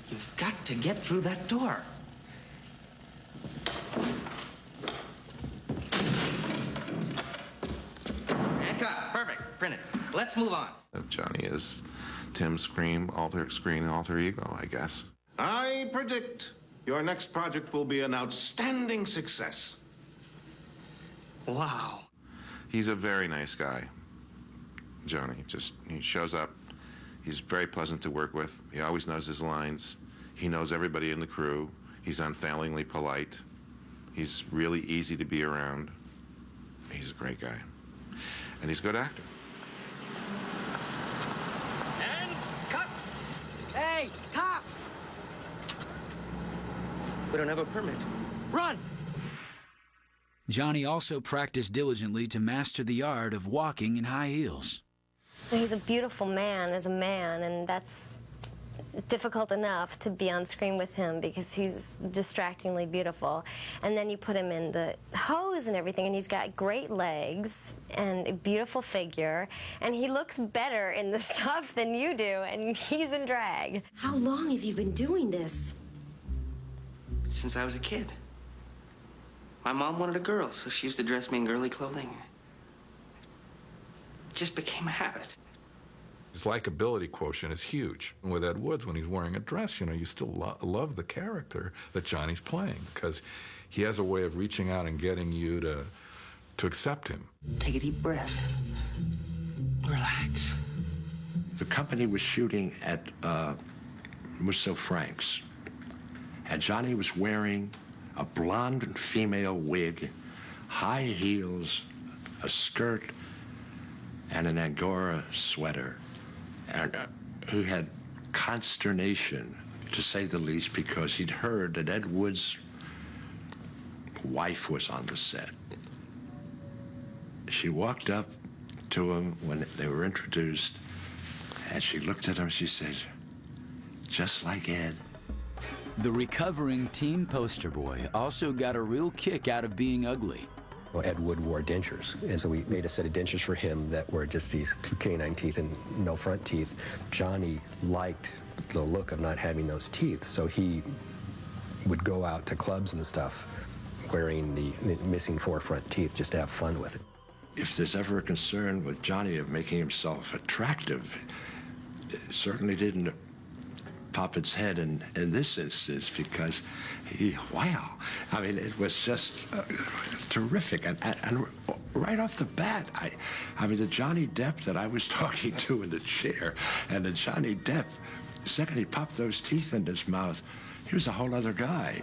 You've got to get through that door. And cut. Perfect. Print it. Let's move on. Johnny is Tim's screen alter ego, I guess. I predict your next project will be an outstanding success. Wow. He's a very nice guy, Johnny. He shows up. He's very pleasant to work with. He always knows his lines. He knows everybody in the crew. He's unfailingly polite. He's really easy to be around. He's a great guy. And he's a good actor. And cut. Hey, cops! We don't have a permit. Run! Johnny also practiced diligently to master the art of walking in high heels. He's a beautiful man as a man, and that's difficult enough to be on screen with him because he's distractingly beautiful. And then you put him in the hose and everything, and he's got great legs and a beautiful figure, and he looks better in the stuff than you do, and he's in drag. How long have you been doing this? Since I was a kid. My mom wanted a girl, so she used to dress me in girly clothing. It just became a habit. His likability quotient is huge. And with Ed Woods, when he's wearing a dress, you still love the character that Johnny's playing because he has a way of reaching out and getting you to accept him. Take a deep breath. Relax. The company was shooting at Musso Frank's, and Johnny was wearing a blonde female wig, high heels, a skirt, and an Angora sweater, and who had consternation, to say the least, because he'd heard that Ed Wood's wife was on the set. She walked up to him when they were introduced, and she looked at him, she said, "Just like Ed." The recovering teen poster boy also got a real kick out of being ugly. Well, Ed Wood wore dentures, and so we made a set of dentures for him that were just these two canine teeth and no front teeth. Johnny liked the look of not having those teeth, so he would go out to clubs and stuff wearing the missing 4 front teeth just to have fun with it. If there's ever a concern with Johnny of making himself attractive, it certainly didn't pop its head in this instance, because wow. I mean, it was just terrific. And right off the bat, I mean, the Johnny Depp that I was talking to in the chair, and the Johnny Depp, the second he popped those teeth in his mouth, he was a whole other guy.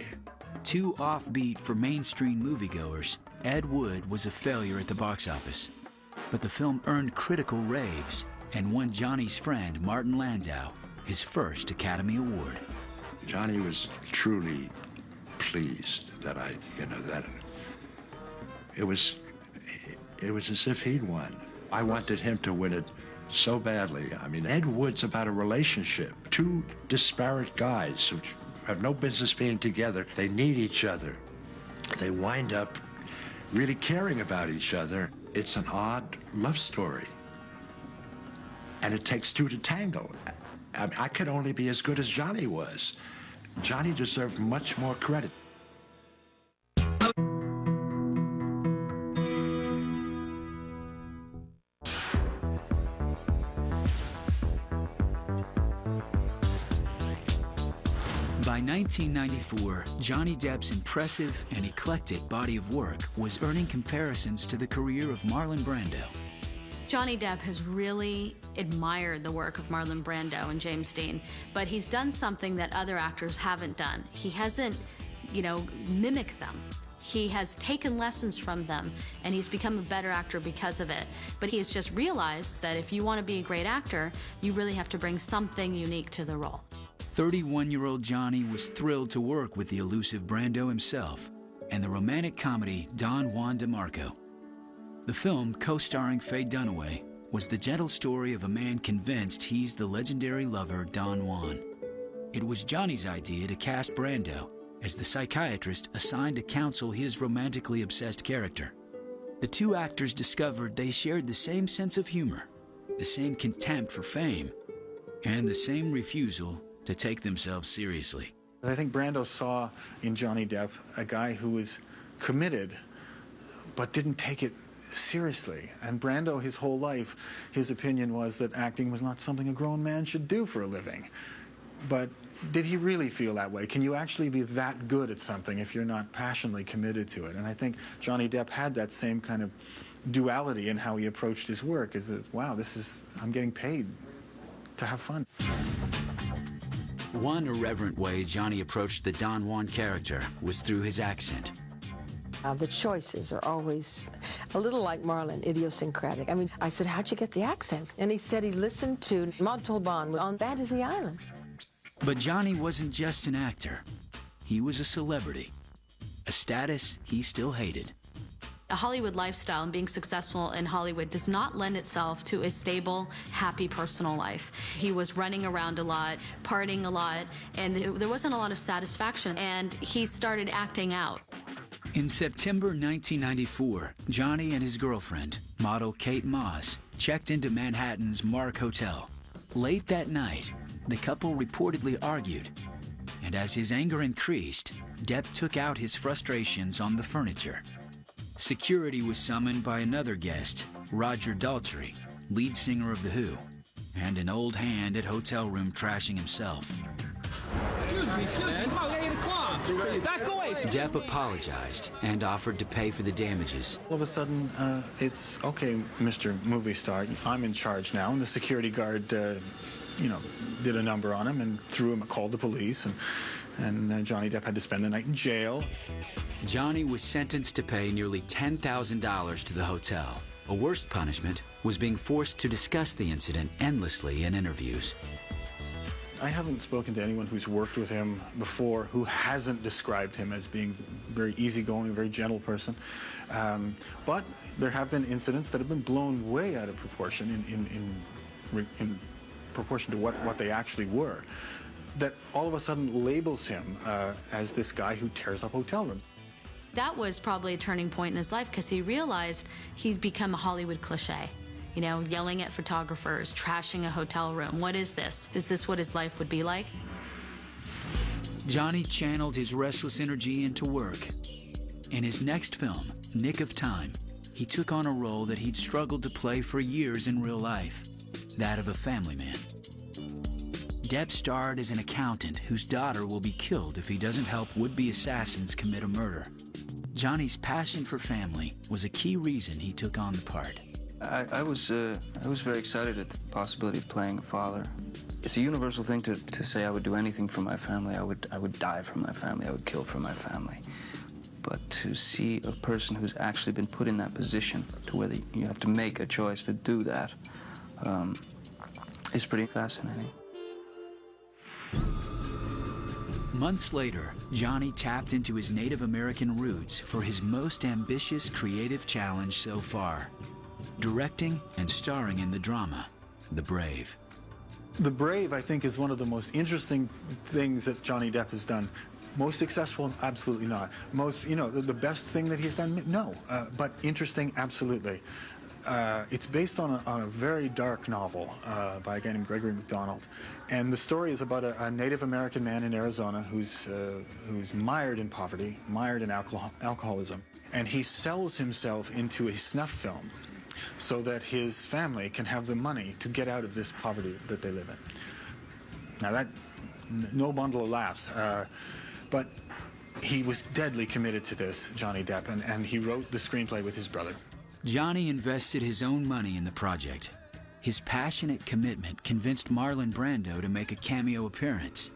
Too offbeat for mainstream moviegoers, Ed Wood was a failure at the box office. But the film earned critical raves and won Johnny's friend, Martin Landau, his first Academy Award. Johnny was truly pleased that that it was as if he'd won. I wanted him to win it so badly. I mean, Ed Wood's about a relationship. 2 disparate guys who have no business being together. They need each other. They wind up really caring about each other. It's an odd love story. And it takes 2 to tango. I mean, I could only be as good as Johnny was. Johnny deserved much more credit. By 1994, Johnny Depp's impressive and eclectic body of work was earning comparisons to the career of Marlon Brando. Johnny Depp has really admired the work of Marlon Brando and James Dean, but he's done something that other actors haven't done. He hasn't, mimicked them. He has taken lessons from them, and he's become a better actor because of it. But he has just realized that if you want to be a great actor, you really have to bring something unique to the role. 31-year-old Johnny was thrilled to work with the elusive Brando himself, and the romantic comedy Don Juan DeMarco. The film, co-starring Faye Dunaway, was the gentle story of a man convinced he's the legendary lover Don Juan. It was Johnny's idea to cast Brando as the psychiatrist assigned to counsel his romantically obsessed character. The two actors discovered they shared the same sense of humor, the same contempt for fame, and the same refusal to take themselves seriously. I think Brando saw in Johnny Depp a guy who was committed but didn't take it seriously. And Brando, his whole life, his opinion was that acting was not something a grown man should do for a living. But did he really feel that way? Can you actually be that good at something if you're not passionately committed to it? And I think Johnny Depp had that same kind of duality in how he approached his work, is that, wow, I'm getting paid to have fun. One irreverent way Johnny approached the Don Juan character was through his accent. The choices are always a little like Marlon, idiosyncratic. I mean, I said, how'd you get the accent? And he said he listened to Montalban on Fantasy Island. But Johnny wasn't just an actor. He was a celebrity, a status he still hated. A Hollywood lifestyle and being successful in Hollywood does not lend itself to a stable, happy personal life. He was running around a lot, partying a lot, and there wasn't a lot of satisfaction, and he started acting out. In September 1994, Johnny and his girlfriend, model Kate Moss, checked into Manhattan's Mark Hotel. Late that night, the couple reportedly argued, and as his anger increased, Depp took out his frustrations on the furniture. Security was summoned by another guest, Roger Daltrey, lead singer of The Who, and an old hand at hotel room trashing himself. Excuse me, come on, 8 o'clock. Back away. Depp apologized and offered to pay for the damages. All of a sudden, it's, okay, Mr. Movie Star, I'm in charge now, and the security guard, did a number on him and called the police, and Johnny Depp had to spend the night in jail. Johnny was sentenced to pay nearly $10,000 to the hotel. A worse punishment was being forced to discuss the incident endlessly in interviews. I haven't spoken to anyone who's worked with him before who hasn't described him as being very easygoing, a very gentle person. But there have been incidents that have been blown way out of proportion in proportion to what they actually were, that all of a sudden labels him as this guy who tears up hotel rooms. That was probably a turning point in his life because he realized he'd become a Hollywood cliche. You know, yelling at photographers, trashing a hotel room. What is this? Is this what his life would be like? Johnny channeled his restless energy into work. In his next film, Nick of Time, he took on a role that he'd struggled to play for years in real life, that of a family man. Depp starred as an accountant whose daughter will be killed if he doesn't help would-be assassins commit a murder. Johnny's passion for family was a key reason he took on the part. I was very excited at the possibility of playing a father. It's a universal thing to say I would do anything for my family. I would die for my family. I would kill for my family. But to see a person who's actually been put in that position to where you have to make a choice to do that is pretty fascinating. Months later, Johnny tapped into his Native American roots for his most ambitious creative challenge so far, directing and starring in the drama, The Brave. The Brave, I think, is one of the most interesting things that Johnny Depp has done. Most successful? Absolutely not. Most, the best thing that he's done? No. But interesting? Absolutely. It's based on a very dark novel by a guy named Gregory MacDonald. And the story is about a Native American man in Arizona who's mired in poverty, mired in alcoholism. And he sells himself into a snuff film so that his family can have the money to get out of this poverty that they live in. Now no bundle of laughs, but he was deadly committed to this, Johnny Depp, and he wrote the screenplay with his brother. Johnny invested his own money in the project. His passionate commitment convinced Marlon Brando to make a cameo appearance.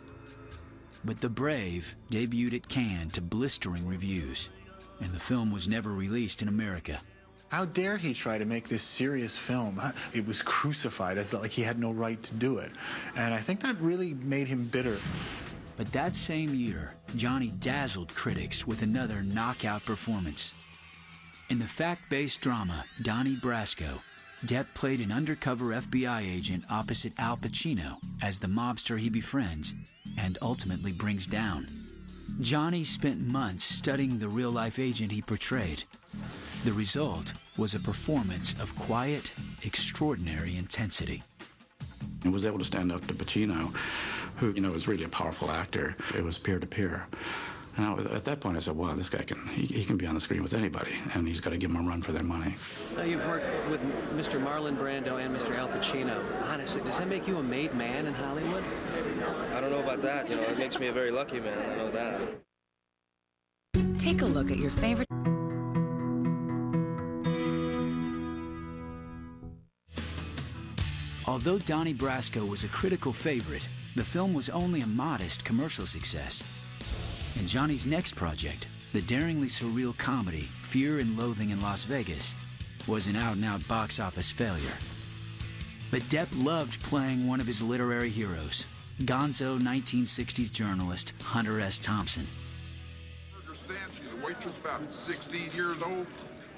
But The Brave debuted at Cannes to blistering reviews, and the film was never released in America. How dare he try to make this serious film? It was crucified as though like he had no right to do it. And I think that really made him bitter. But that same year, Johnny dazzled critics with another knockout performance. In the fact-based drama Donnie Brasco, Depp played an undercover FBI agent opposite Al Pacino as the mobster he befriends and ultimately brings down. Johnny spent months studying the real-life agent he portrayed. The result was a performance of quiet, extraordinary intensity. I was able to stand up to Pacino, who, is really a powerful actor. It was peer-to-peer. And at that point, I said, wow, this guy he can be on the screen with anybody, and he's got to give them a run for their money. Now, you've worked with Mr. Marlon Brando and Mr. Al Pacino. Honestly, does that make you a made man in Hollywood? I don't know about that. It makes me a very lucky man. I know that. Take a look at your favorite. Although Donnie Brasco was a critical favorite, the film was only a modest commercial success. And Johnny's next project, the daringly surreal comedy Fear and Loathing in Las Vegas, was an out-and-out box office failure. But Depp loved playing one of his literary heroes, gonzo 1960s journalist Hunter S. Thompson. She's a waitress about 16 years old.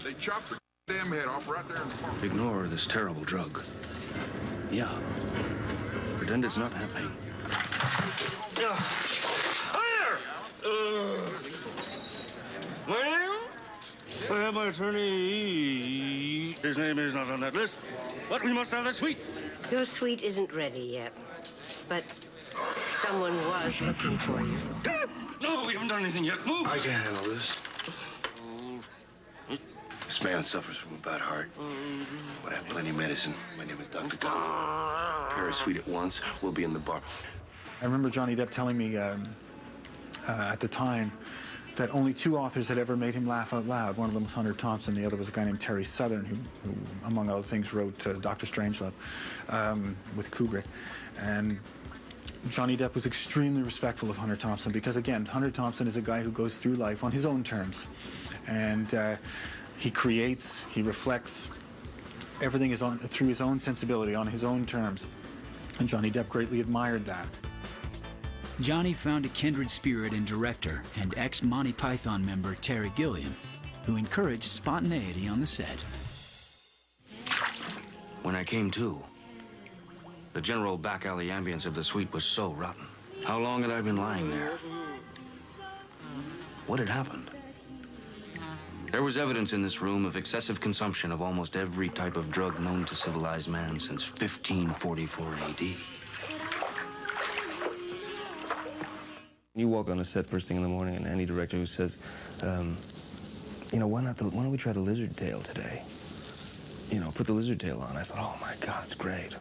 They chopped her damn head off right there in the park. Ignore this terrible drug. Yeah. Pretend it's not happening. Well, I have my attorney. His name is not on that list, but we must have the suite. Your suite isn't ready yet, but someone was looking for you. No, we haven't done anything yet. Move. I can't handle this. This man suffers from a bad heart. But I have plenty of medicine. My name is Dr. Gonzo. Prepare a suite at once. We'll be in the bar. I remember Johnny Depp telling me at the time that only 2 authors had ever made him laugh out loud. One of them was Hunter Thompson. The other was a guy named Terry Southern, who among other things, wrote Dr. Strangelove with Kubrick. And Johnny Depp was extremely respectful of Hunter Thompson because, again, Hunter Thompson is a guy who goes through life on his own terms. And he creates, he reflects, everything is through his own sensibility, on his own terms. And Johnny Depp greatly admired that. Johnny found a kindred spirit in director and ex-Monty Python member Terry Gilliam, who encouraged spontaneity on the set. When I came to, the general back alley ambience of the suite was so rotten. How long had I been lying there? What had happened? There was evidence in this room of excessive consumption of almost every type of drug known to civilized man since 1544 A.D. You walk on a set first thing in the morning, and any director who says, why don't we try the lizard tail today? Put the lizard tail on. I thought, oh my God, it's great.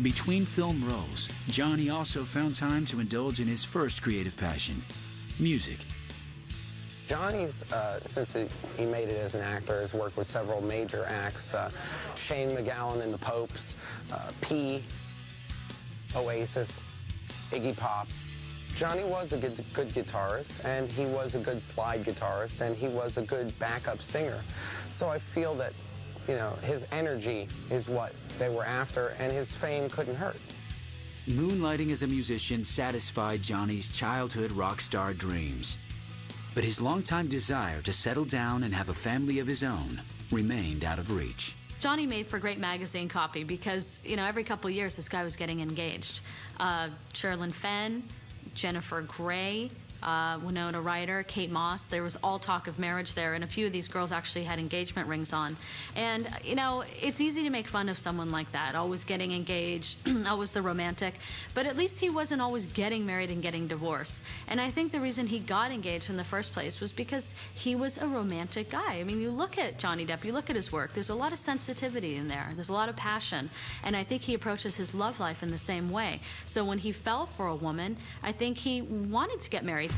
Between film roles, Johnny also found time to indulge in his first creative passion, music. Johnny's, since he made it as an actor, has worked with several major acts, Shane MacGowan and the Popes, P, Oasis, Iggy Pop. Johnny was a good guitarist, and he was a good slide guitarist, and he was a good backup singer. So I feel that, his energy is what they were after, and his fame couldn't hurt. Moonlighting as a musician satisfied Johnny's childhood rock star dreams. But his longtime desire to settle down and have a family of his own remained out of reach. Johnny made for great magazine copy because, every couple years this guy was getting engaged. Sherilyn Fenn, Jennifer Grey, Winona Ryder, Kate Moss. There was all talk of marriage there, and a few of these girls actually had engagement rings on. And, it's easy to make fun of someone like that, always getting engaged, always the romantic, but at least he wasn't always getting married and getting divorced. And I think the reason he got engaged in the first place was because he was a romantic guy. I mean, you look at Johnny Depp, you look at his work, there's a lot of sensitivity in there, there's a lot of passion, and I think he approaches his love life in the same way. So when he fell for a woman, I think he wanted to get married.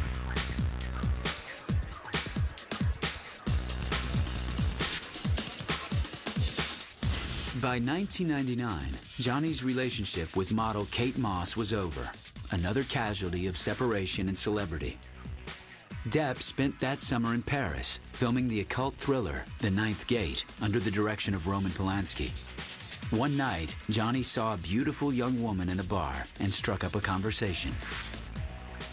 By 1999, Johnny's relationship with model Kate Moss was over, another casualty of separation and celebrity. Depp spent that summer in Paris, filming the occult thriller The Ninth Gate under the direction of Roman Polanski. One night, Johnny saw a beautiful young woman in a bar and struck up a conversation.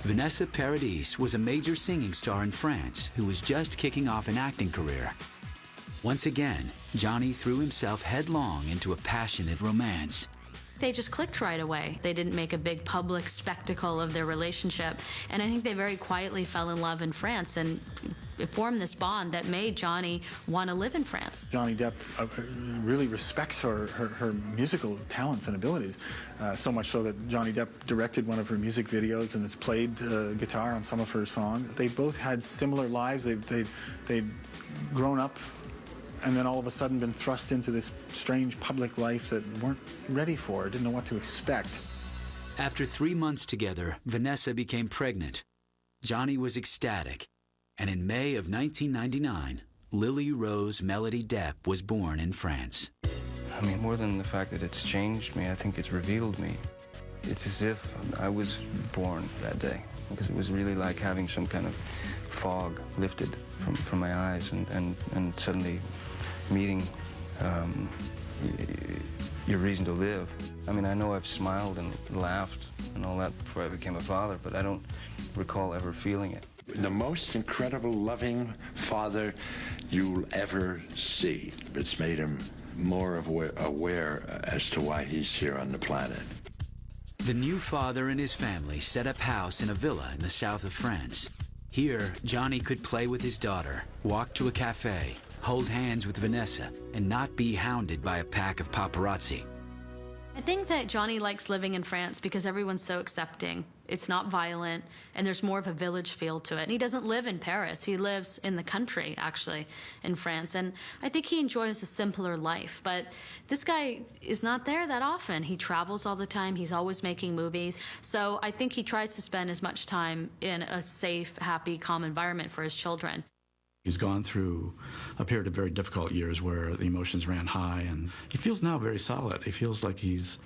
Vanessa Paradis was a major singing star in France who was just kicking off an acting career. Once again, Johnny threw himself headlong into a passionate romance. They just clicked right away. They didn't make a big public spectacle of their relationship. And I think they very quietly fell in love in France and formed this bond that made Johnny want to live in France. Johnny Depp really respects her musical talents and abilities, so much so that Johnny Depp directed one of her music videos and has played guitar on some of her songs. They both had similar lives. They'd grown up and then all of a sudden been thrust into this strange public life that weren't ready for, didn't know what to expect. After 3 months together, Vanessa became pregnant. Johnny was ecstatic, and in May of 1999, Lily Rose Melody Depp was born in France. I mean, more than the fact that it's changed me, I think it's revealed me. It's as if I was born that day, because it was really like having some kind of fog lifted from my eyes and suddenly meeting your reason to live. I mean, I know I've smiled and laughed and all that before I became a father, but I don't recall ever feeling it. The most incredible, loving father you'll ever see. It's made him more aware as to why he's here on the planet. The new father and his family set up house in a villa in the south of France. Here, Johnny could play with his daughter, walk to a cafe, hold hands with Vanessa, and not be hounded by a pack of paparazzi. I think that Johnny likes living in France because everyone's so accepting. It's not violent, and there's more of a village feel to it. And he doesn't live in Paris. He lives in the country, actually, in France. And I think he enjoys a simpler life. But this guy is not there that often. He travels all the time. He's always making movies. So I think he tries to spend as much time in a safe, happy, calm environment for his children. He's gone through a period of very difficult years where the emotions ran high, and he feels now very solid. He feels like he's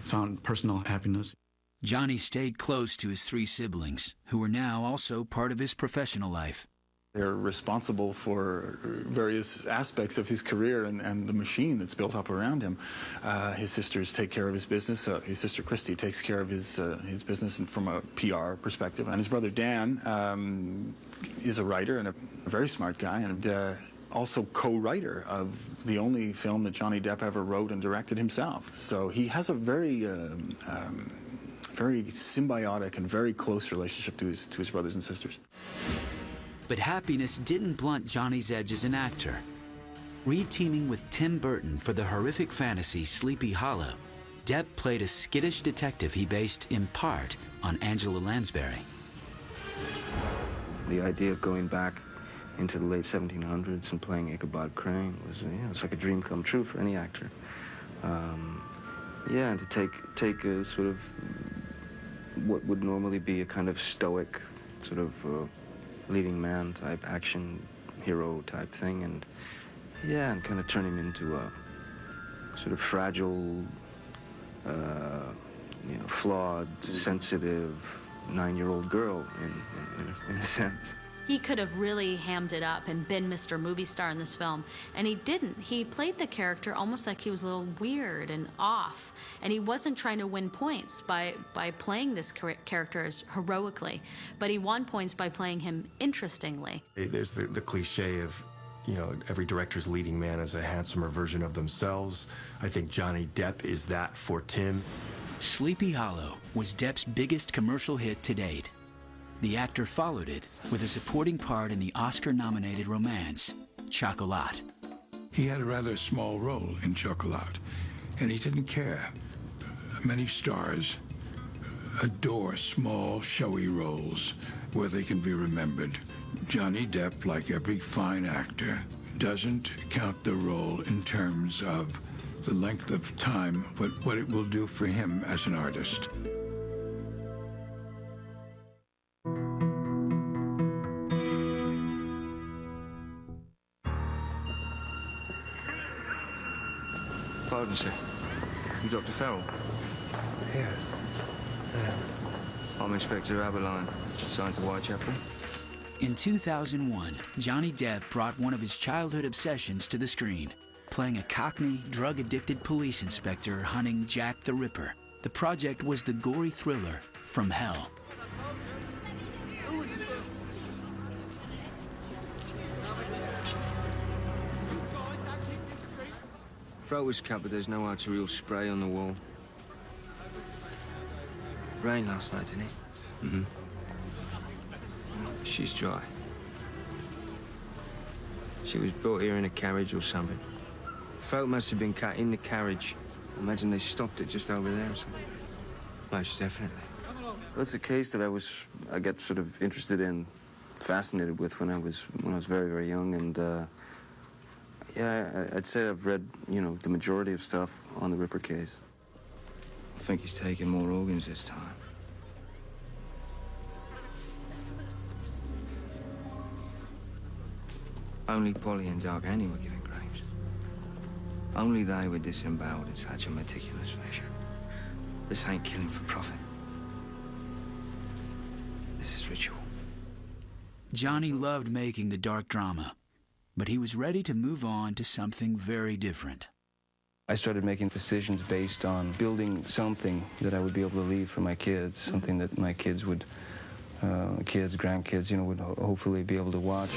found personal happiness. Johnny stayed close to his 3 siblings, who were now also part of his professional life. They're responsible for various aspects of his career and the machine that's built up around him. His sisters take care of his business. His sister Christy takes care of his business from a PR perspective. And his brother Dan is a writer and a very smart guy, and also co-writer of the only film that Johnny Depp ever wrote and directed himself. So he has a very symbiotic and very close relationship to his brothers and sisters. But happiness didn't blunt Johnny's edge as an actor. Re-teaming with Tim Burton for the horrific fantasy Sleepy Hollow, Depp played a skittish detective he based in part on Angela Lansbury. The idea of going back into the late 1700s and playing Ichabod Crane was, it's like a dream come true for any actor. And to take a sort of what would normally be a kind of stoic sort of leading man type action hero type thing, and kind of turn him into a sort of fragile, flawed, sensitive 9-year-old girl in a sense. He could have really hammed it up and been Mr. Movie Star in this film, and he didn't. He played the character almost like he was a little weird and off, and he wasn't trying to win points by playing this character as heroically, but he won points by playing him interestingly. There's the cliche of, every director's leading man is a handsomer version of themselves. I think Johnny Depp is that for Tim. Sleepy Hollow was Depp's biggest commercial hit to date. The actor followed it with a supporting part in the Oscar-nominated romance, Chocolat. He had a rather small role in Chocolat, and he didn't care. Many stars adore small, showy roles where they can be remembered. Johnny Depp, like every fine actor, doesn't count the role in terms of the length of time, but what it will do for him as an artist. Pardon, sir. You Dr. Farrell? Yes. I'm Inspector Abberline, assigned to Whitechapel. In 2001, Johnny Depp brought one of his childhood obsessions to the screen. playing a Cockney, drug-addicted police inspector hunting Jack the Ripper. The project was the gory thriller From Hell. Throat was cut, but there's no arterial spray on the wall. Rain last night, didn't it? Mm-hmm. She's dry. She was brought here in a carriage or something. Throat must have been cut in the carriage. Imagine they stopped it just over there or something. Most definitely. That's a case that I got sort of interested in, fascinated with when I was very, very young, and yeah, I'd say I've read, the majority of stuff on the Ripper case. I think he's taking more organs this time. Only Polly and Doug Annie were given graves. Only they were disemboweled in such a meticulous fashion. This ain't killing for profit. This is ritual. Johnny loved making the dark drama, but he was ready to move on to something very different. I started making decisions based on building something that I would be able to leave for my kids, something that my kids would, grandkids, would hopefully be able to watch.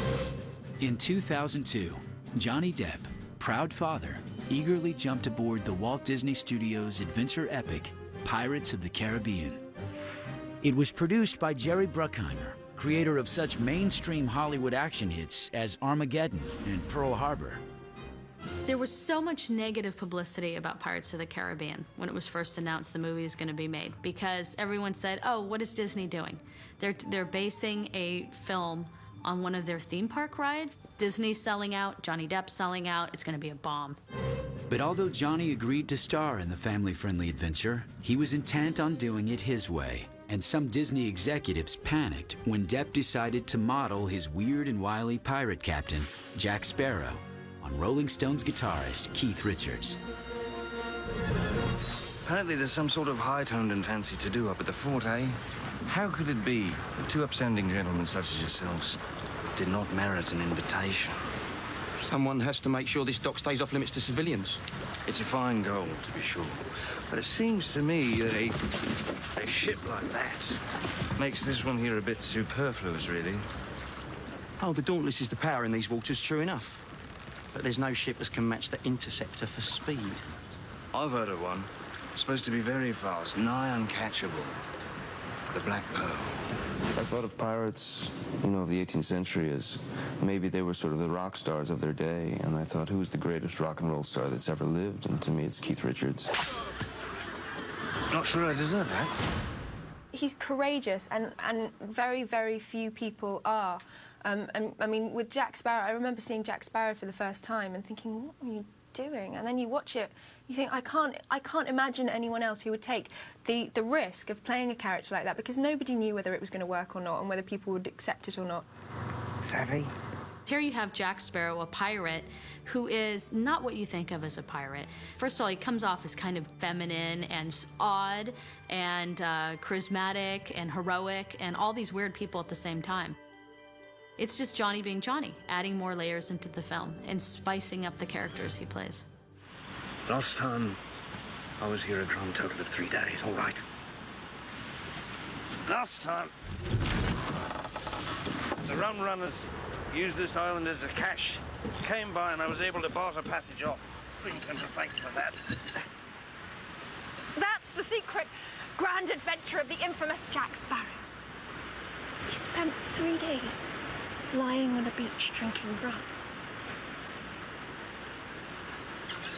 In 2002, Johnny Depp, proud father, eagerly jumped aboard the Walt Disney Studios adventure epic, Pirates of the Caribbean. It was produced by Jerry Bruckheimer, creator of such mainstream Hollywood action hits as Armageddon and Pearl Harbor. There was so much negative publicity about Pirates of the Caribbean when it was first announced the movie is going to be made, because everyone said, oh, what is Disney doing? They're basing a film on one of their theme park rides. Disney's selling out, Johnny Depp's selling out, it's going to be a bomb. But although Johnny agreed to star in the family-friendly adventure, he was intent on doing it his way. And some Disney executives panicked when Depp decided to model his weird and wily pirate captain, Jack Sparrow, on Rolling Stones guitarist Keith Richards. Apparently there's some sort of high-toned and fancy to do up at the fort, eh? How could it be that two upstanding gentlemen such as yourselves did not merit an invitation? Someone has to make sure this dock stays off limits to civilians. It's a fine goal, to be sure. But it seems to me that a ship like that makes this one here a bit superfluous, really. Oh, the Dauntless is the power in these waters, true enough. But there's no ship that can match the Interceptor for speed. I've heard of one. It's supposed to be very fast, nigh uncatchable. The Black Pearl. I thought of pirates, of the 18th century as maybe they were sort of the rock stars of their day, and I thought, who's the greatest rock and roll star that's ever lived? And to me, it's Keith Richards. Not sure I deserve that. He's courageous, and very, very few people are. And I mean, with Jack Sparrow, I remember seeing Jack Sparrow for the first time and thinking, what are you doing? And then you watch it, you think, I can't imagine anyone else who would take the risk of playing a character like that, because nobody knew whether it was going to work or not and whether people would accept it or not. Savvy. Here you have Jack Sparrow, a pirate, who is not what you think of as a pirate. First of all, he comes off as kind of feminine and odd and charismatic and heroic and all these weird people at the same time. It's just Johnny being Johnny, adding more layers into the film and spicing up the characters he plays. Last time I was here a grand total of 3 days, all right. Last time, the rum runners used this island as a cache. Came by and I was able to barter passage off. Brings them to thanks for that. That's the secret grand adventure of the infamous Jack Sparrow. He spent 3 days lying on a beach drinking rum.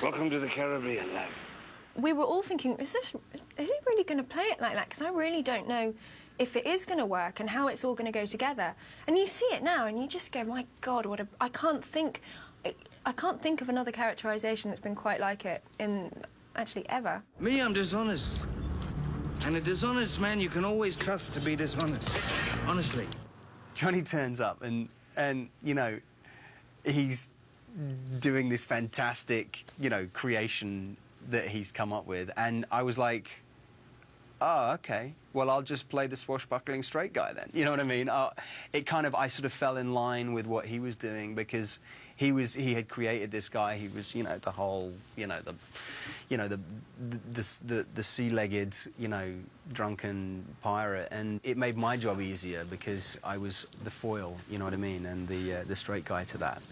Welcome to the Caribbean, love. We were all thinking, is he really going to play it like that? Because I really don't know if it is going to work and how it's all going to go together. And you see it now and you just go, my God, I can't think of another characterization that's been quite like it in actually ever. Me, I'm dishonest. And a dishonest man you can always trust to be dishonest. Honestly. Johnny turns up and he's doing this fantastic, creation that he's come up with. And I was like, oh, okay. well, I'll just play the swashbuckling straight guy then. You know what I mean? I sort of fell in line with what he was doing because he had created this guy. He was, you know, the whole, the sea-legged, drunken pirate, and it made my job easier because I was the foil, you know what I mean, and the straight guy to that.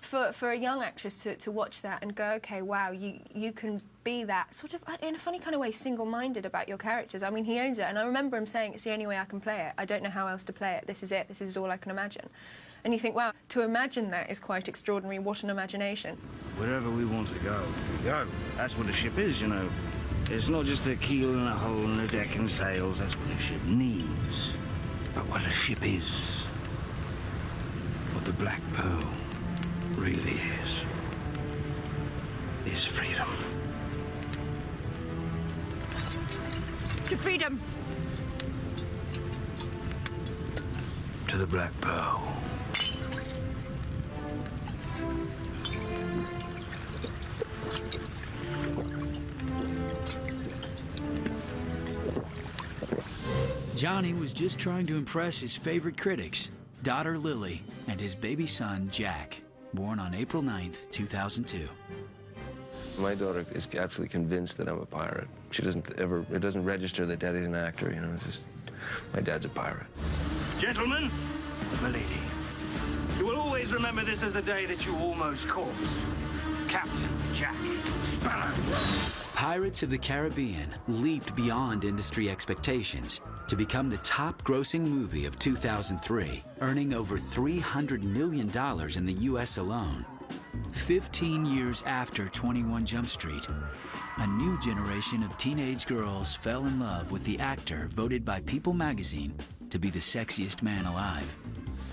For a young actress to watch that and go, okay, wow, you can be that sort of, in a funny kind of way, single-minded about your characters. I mean, he owns it, and I remember him saying, it's the only way I can play it. I don't know how else to play it. This is it. This is all I can imagine. And you think, wow, to imagine that is quite extraordinary. What an imagination. Wherever we want to go, we go. That's what a ship is, you know. It's not just a keel and a hull and a deck and sails. That's what a ship needs. But what a ship is, what the Black Pearl really is freedom. To freedom. To the Black Pearl. Johnny was just trying to impress his favorite critics, daughter Lily and his baby son Jack, born on April 9th, 2002. My daughter is absolutely convinced that I'm a pirate. She it doesn't register that Daddy's an actor, you know, it's just, my dad's a pirate. Gentlemen, my lady, you will always remember this as the day that you almost caught Captain Jack Sparrow. Pirates of the Caribbean leaped beyond industry expectations to become the top-grossing movie of 2003, earning over $300 million in the U.S. alone. 15 years after 21 Jump Street, a new generation of teenage girls fell in love with the actor voted by People magazine to be the sexiest man alive.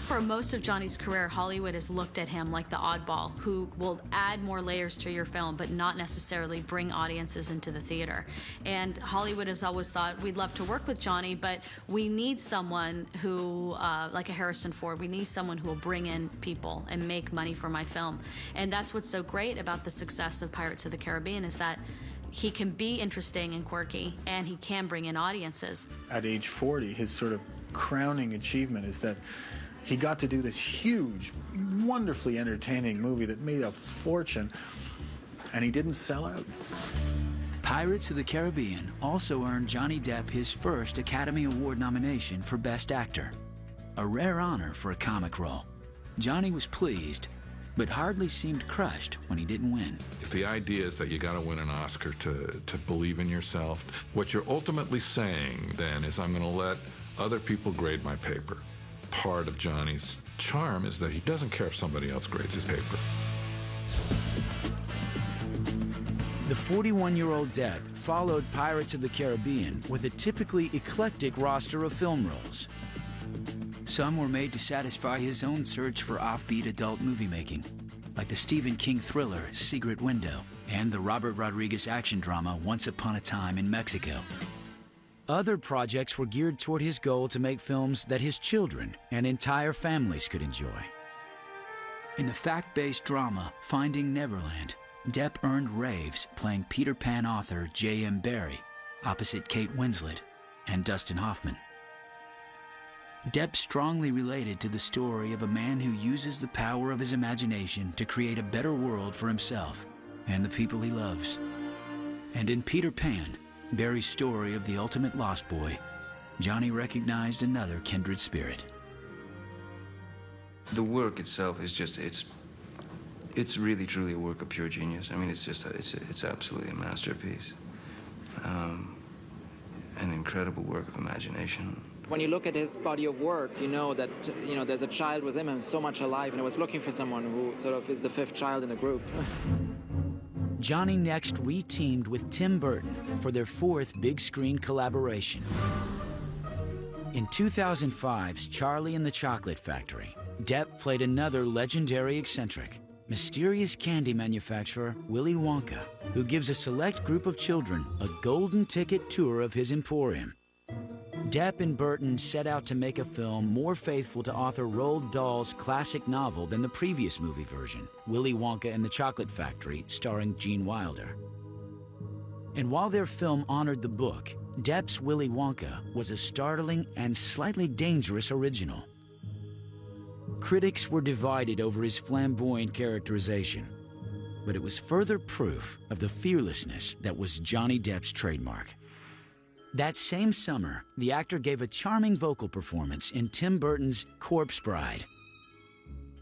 For most of Johnny's career, Hollywood has looked at him like the oddball who will add more layers to your film but not necessarily bring audiences into the theater. And Hollywood has always thought, we'd love to work with Johnny, but we need someone who, like a Harrison Ford, we need someone who will bring in people and make money for my film. And that's what's so great about the success of Pirates of the Caribbean, is that he can be interesting and quirky, and he can bring in audiences. At age 40, his sort of crowning achievement is that he got to do this huge, wonderfully entertaining movie that made a fortune, and he didn't sell out. Pirates of the Caribbean also earned Johnny Depp his first Academy Award nomination for Best Actor, a rare honor for a comic role. Johnny was pleased, but hardly seemed crushed when he didn't win. If the idea is that you got to win an Oscar to believe in yourself, what you're ultimately saying then is, I'm going to let other people grade my paper. Part of Johnny's charm is that he doesn't care if somebody else grades his paper. The 41-year-old Depp followed Pirates of the Caribbean with a typically eclectic roster of film roles. Some were made to satisfy his own search for offbeat adult movie making, like the Stephen King thriller Secret Window and the Robert Rodriguez action drama Once Upon a Time in Mexico. Other projects were geared toward his goal to make films that his children and entire families could enjoy. In the fact-based drama Finding Neverland, Depp earned raves playing Peter Pan author J.M. Barrie opposite Kate Winslet and Dustin Hoffman. Depp strongly related to the story of a man who uses the power of his imagination to create a better world for himself and the people he loves. And in Peter Pan, Barrie's story of the ultimate lost boy, Johnny recognized another kindred spirit. The work itself is just, it's really truly a work of pure genius. I mean, it's absolutely a masterpiece. An incredible work of imagination. When you look at his body of work, you know that there's a child with him and so much alive, and I was looking for someone who sort of is the fifth child in the group. Johnny next re-teamed with Tim Burton for their fourth big-screen collaboration. In 2005's Charlie and the Chocolate Factory, Depp played another legendary eccentric, mysterious candy manufacturer Willy Wonka, who gives a select group of children a golden ticket tour of his emporium. Depp and Burton set out to make a film more faithful to author Roald Dahl's classic novel than the previous movie version, Willy Wonka and the Chocolate Factory, starring Gene Wilder. And while their film honored the book, Depp's Willy Wonka was a startling and slightly dangerous original. Critics were divided over his flamboyant characterization, but it was further proof of the fearlessness that was Johnny Depp's trademark. That same summer, the actor gave a charming vocal performance in Tim Burton's Corpse Bride.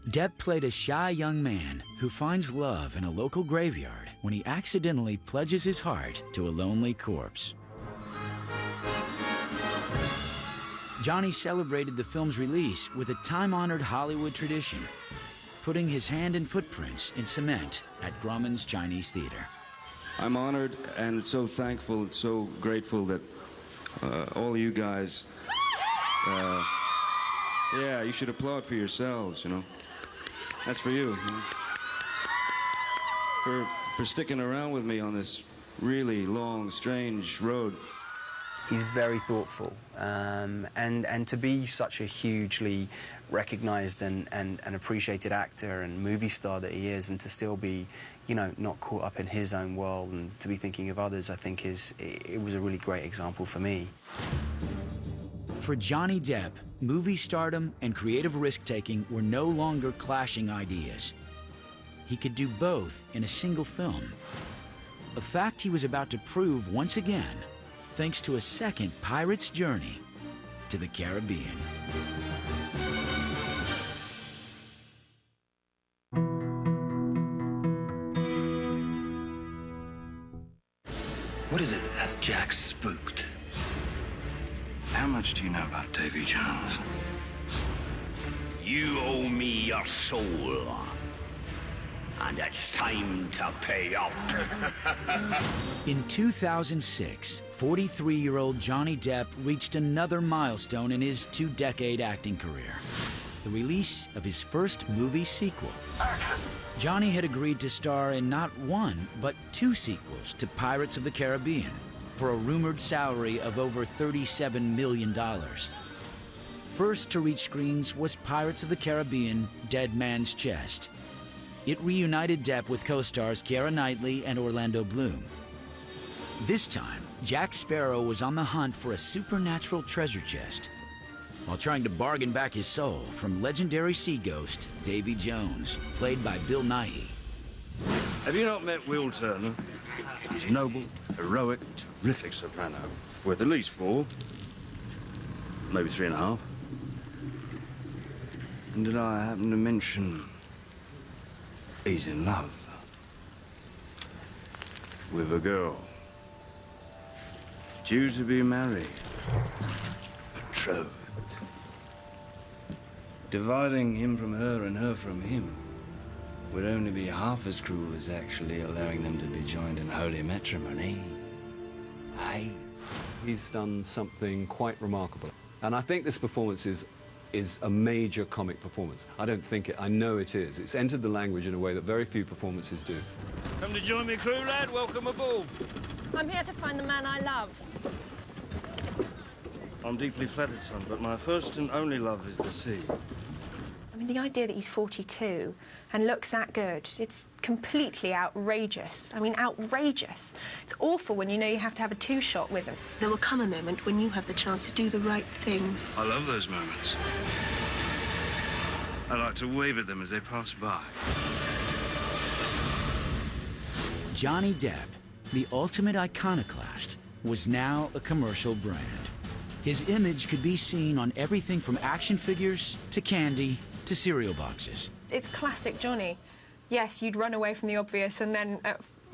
Depp played a shy young man who finds love in a local graveyard when he accidentally pledges his heart to a lonely corpse. Johnny celebrated the film's release with a time-honored Hollywood tradition, putting his hand and footprints in cement at Grauman's Chinese Theater. I'm honored and so thankful and so grateful that all of you guys, yeah, you should applaud for yourselves, you know. That's for you, for sticking around with me on this really long, strange road. He's very thoughtful, and to be such a hugely recognized and appreciated actor and movie star that he is, and to still be, you know, not caught up in his own world and to be thinking of others, I think it was a really great example for me. For Johnny Depp, movie stardom and creative risk-taking were no longer clashing ideas. He could do both in a single film, a fact he was about to prove once again, thanks to a second pirate's journey to the Caribbean. What is it that has Jack spooked? How much do you know about Davy Jones? You owe me your soul. And it's time to pay up. In 2006, 43-year-old Johnny Depp reached another milestone in his two-decade acting career, the release of his first movie sequel. Johnny had agreed to star in not one, but two sequels to Pirates of the Caribbean for a rumored salary of over $37 million. First to reach screens was Pirates of the Caribbean: Dead Man's Chest. It reunited Depp with co-stars Keira Knightley and Orlando Bloom. This time, Jack Sparrow was on the hunt for a supernatural treasure chest while trying to bargain back his soul from legendary sea ghost Davy Jones, played by Bill Nighy. Have you not met Will Turner? He's noble, heroic, terrific soprano. Worth at least 4, maybe 3.5. And did I happen to mention he's in love With a girl. Due to be married. betrothed? Dividing him from her and her from him would only be half as cruel as actually allowing them to be joined in holy matrimony. Aye. He's done something quite remarkable. And I think this performance is a major comic performance. I don't think it, I know it is. It's entered the language in a way that very few performances do. Come to join me, crew, lad. Welcome aboard. I'm here to find the man I love. I'm deeply flattered, son, but my first and only love is the sea. I mean, the idea that he's 42 and looks that good, it's completely outrageous. I mean, outrageous. It's awful when you know you have to have a 2-shot with him. There will come a moment when you have the chance to do the right thing. I love those moments. I like to wave at them as they pass by. Johnny Depp, the ultimate iconoclast, was now a commercial brand. His image could be seen on everything from action figures to candy to cereal boxes. It's classic Johnny. Yes, you'd run away from the obvious and then,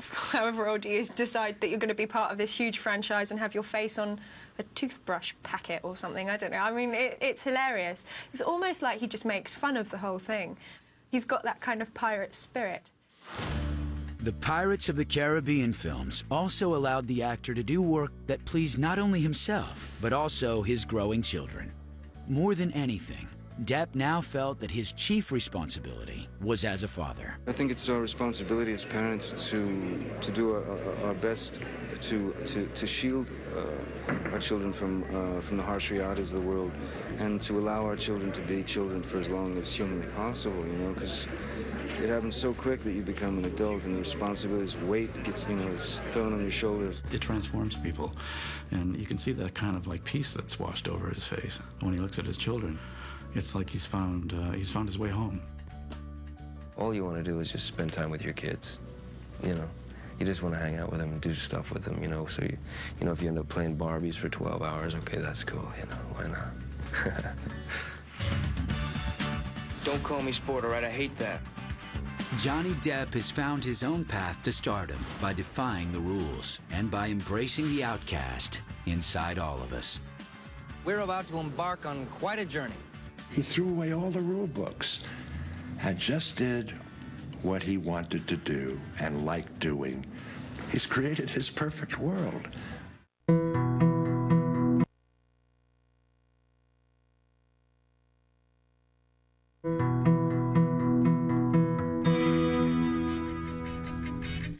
however old you is, decide that you're going to be part of this huge franchise and have your face on a toothbrush packet or something. I don't know. I mean, it's hilarious. It's almost like he just makes fun of the whole thing. He's got that kind of pirate spirit. The Pirates of the Caribbean films also allowed the actor to do work that pleased not only himself, but also his growing children. More than anything, Depp now felt that his chief responsibility was as a father. I think it's our responsibility as parents to do our best to shield our children from the harsh realities of the world, and to allow our children to be children for as long as humanly possible. You know, because it happens so quick that you become an adult, and the responsibility's weight gets, is thrown on your shoulders. It transforms people, and you can see that kind of like peace that's washed over his face when he looks at his children. It's like he's found his way home. All you want to do is just spend time with your kids, You just want to hang out with them and do stuff with them, So, if you end up playing Barbies for 12 hours, okay, that's cool, why not? Don't call me sport, all right? I hate that. Johnny Depp has found his own path to stardom by defying the rules and by embracing the outcast inside all of us. We're about to embark on quite a journey. He threw away all the rule books and just did what he wanted to do and liked doing. He's created his perfect world.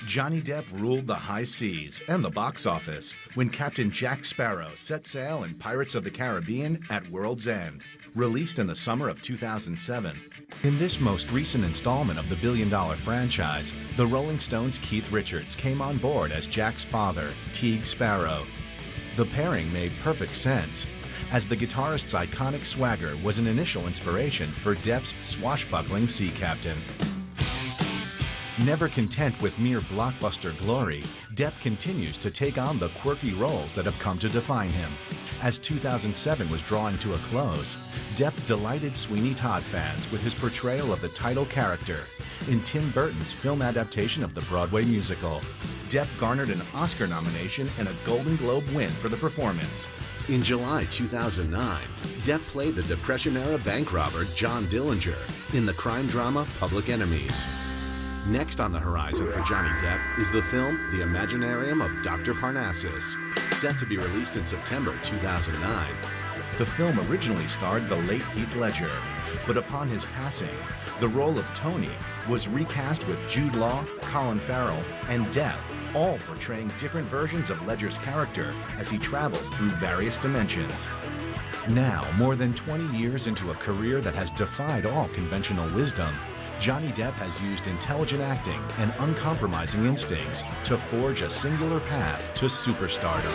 Johnny Depp ruled the high seas and the box office when Captain Jack Sparrow set sail in Pirates of the Caribbean at World's End, released in the summer of 2007. In this most recent installment of the billion-dollar franchise, the Rolling Stones' Keith Richards came on board as Jack's father, Teague Sparrow. The pairing made perfect sense, as the guitarist's iconic swagger was an initial inspiration for Depp's swashbuckling sea captain. Never content with mere blockbuster glory, Depp continues to take on the quirky roles that have come to define him. As 2007 was drawing to a close, Depp delighted Sweeney Todd fans with his portrayal of the title character in Tim Burton's film adaptation of the Broadway musical. Depp garnered an Oscar nomination and a Golden Globe win for the performance. In July 2009, Depp played the Depression-era bank robber John Dillinger in the crime drama Public Enemies. Next on the horizon for Johnny Depp is the film The Imaginarium of Dr. Parnassus, set to be released in September 2009. The film originally starred the late Heath Ledger, but upon his passing, the role of Tony was recast with Jude Law, Colin Farrell, and Depp, all portraying different versions of Ledger's character as he travels through various dimensions. Now, more than 20 years into a career that has defied all conventional wisdom, Johnny Depp has used intelligent acting and uncompromising instincts to forge a singular path to superstardom.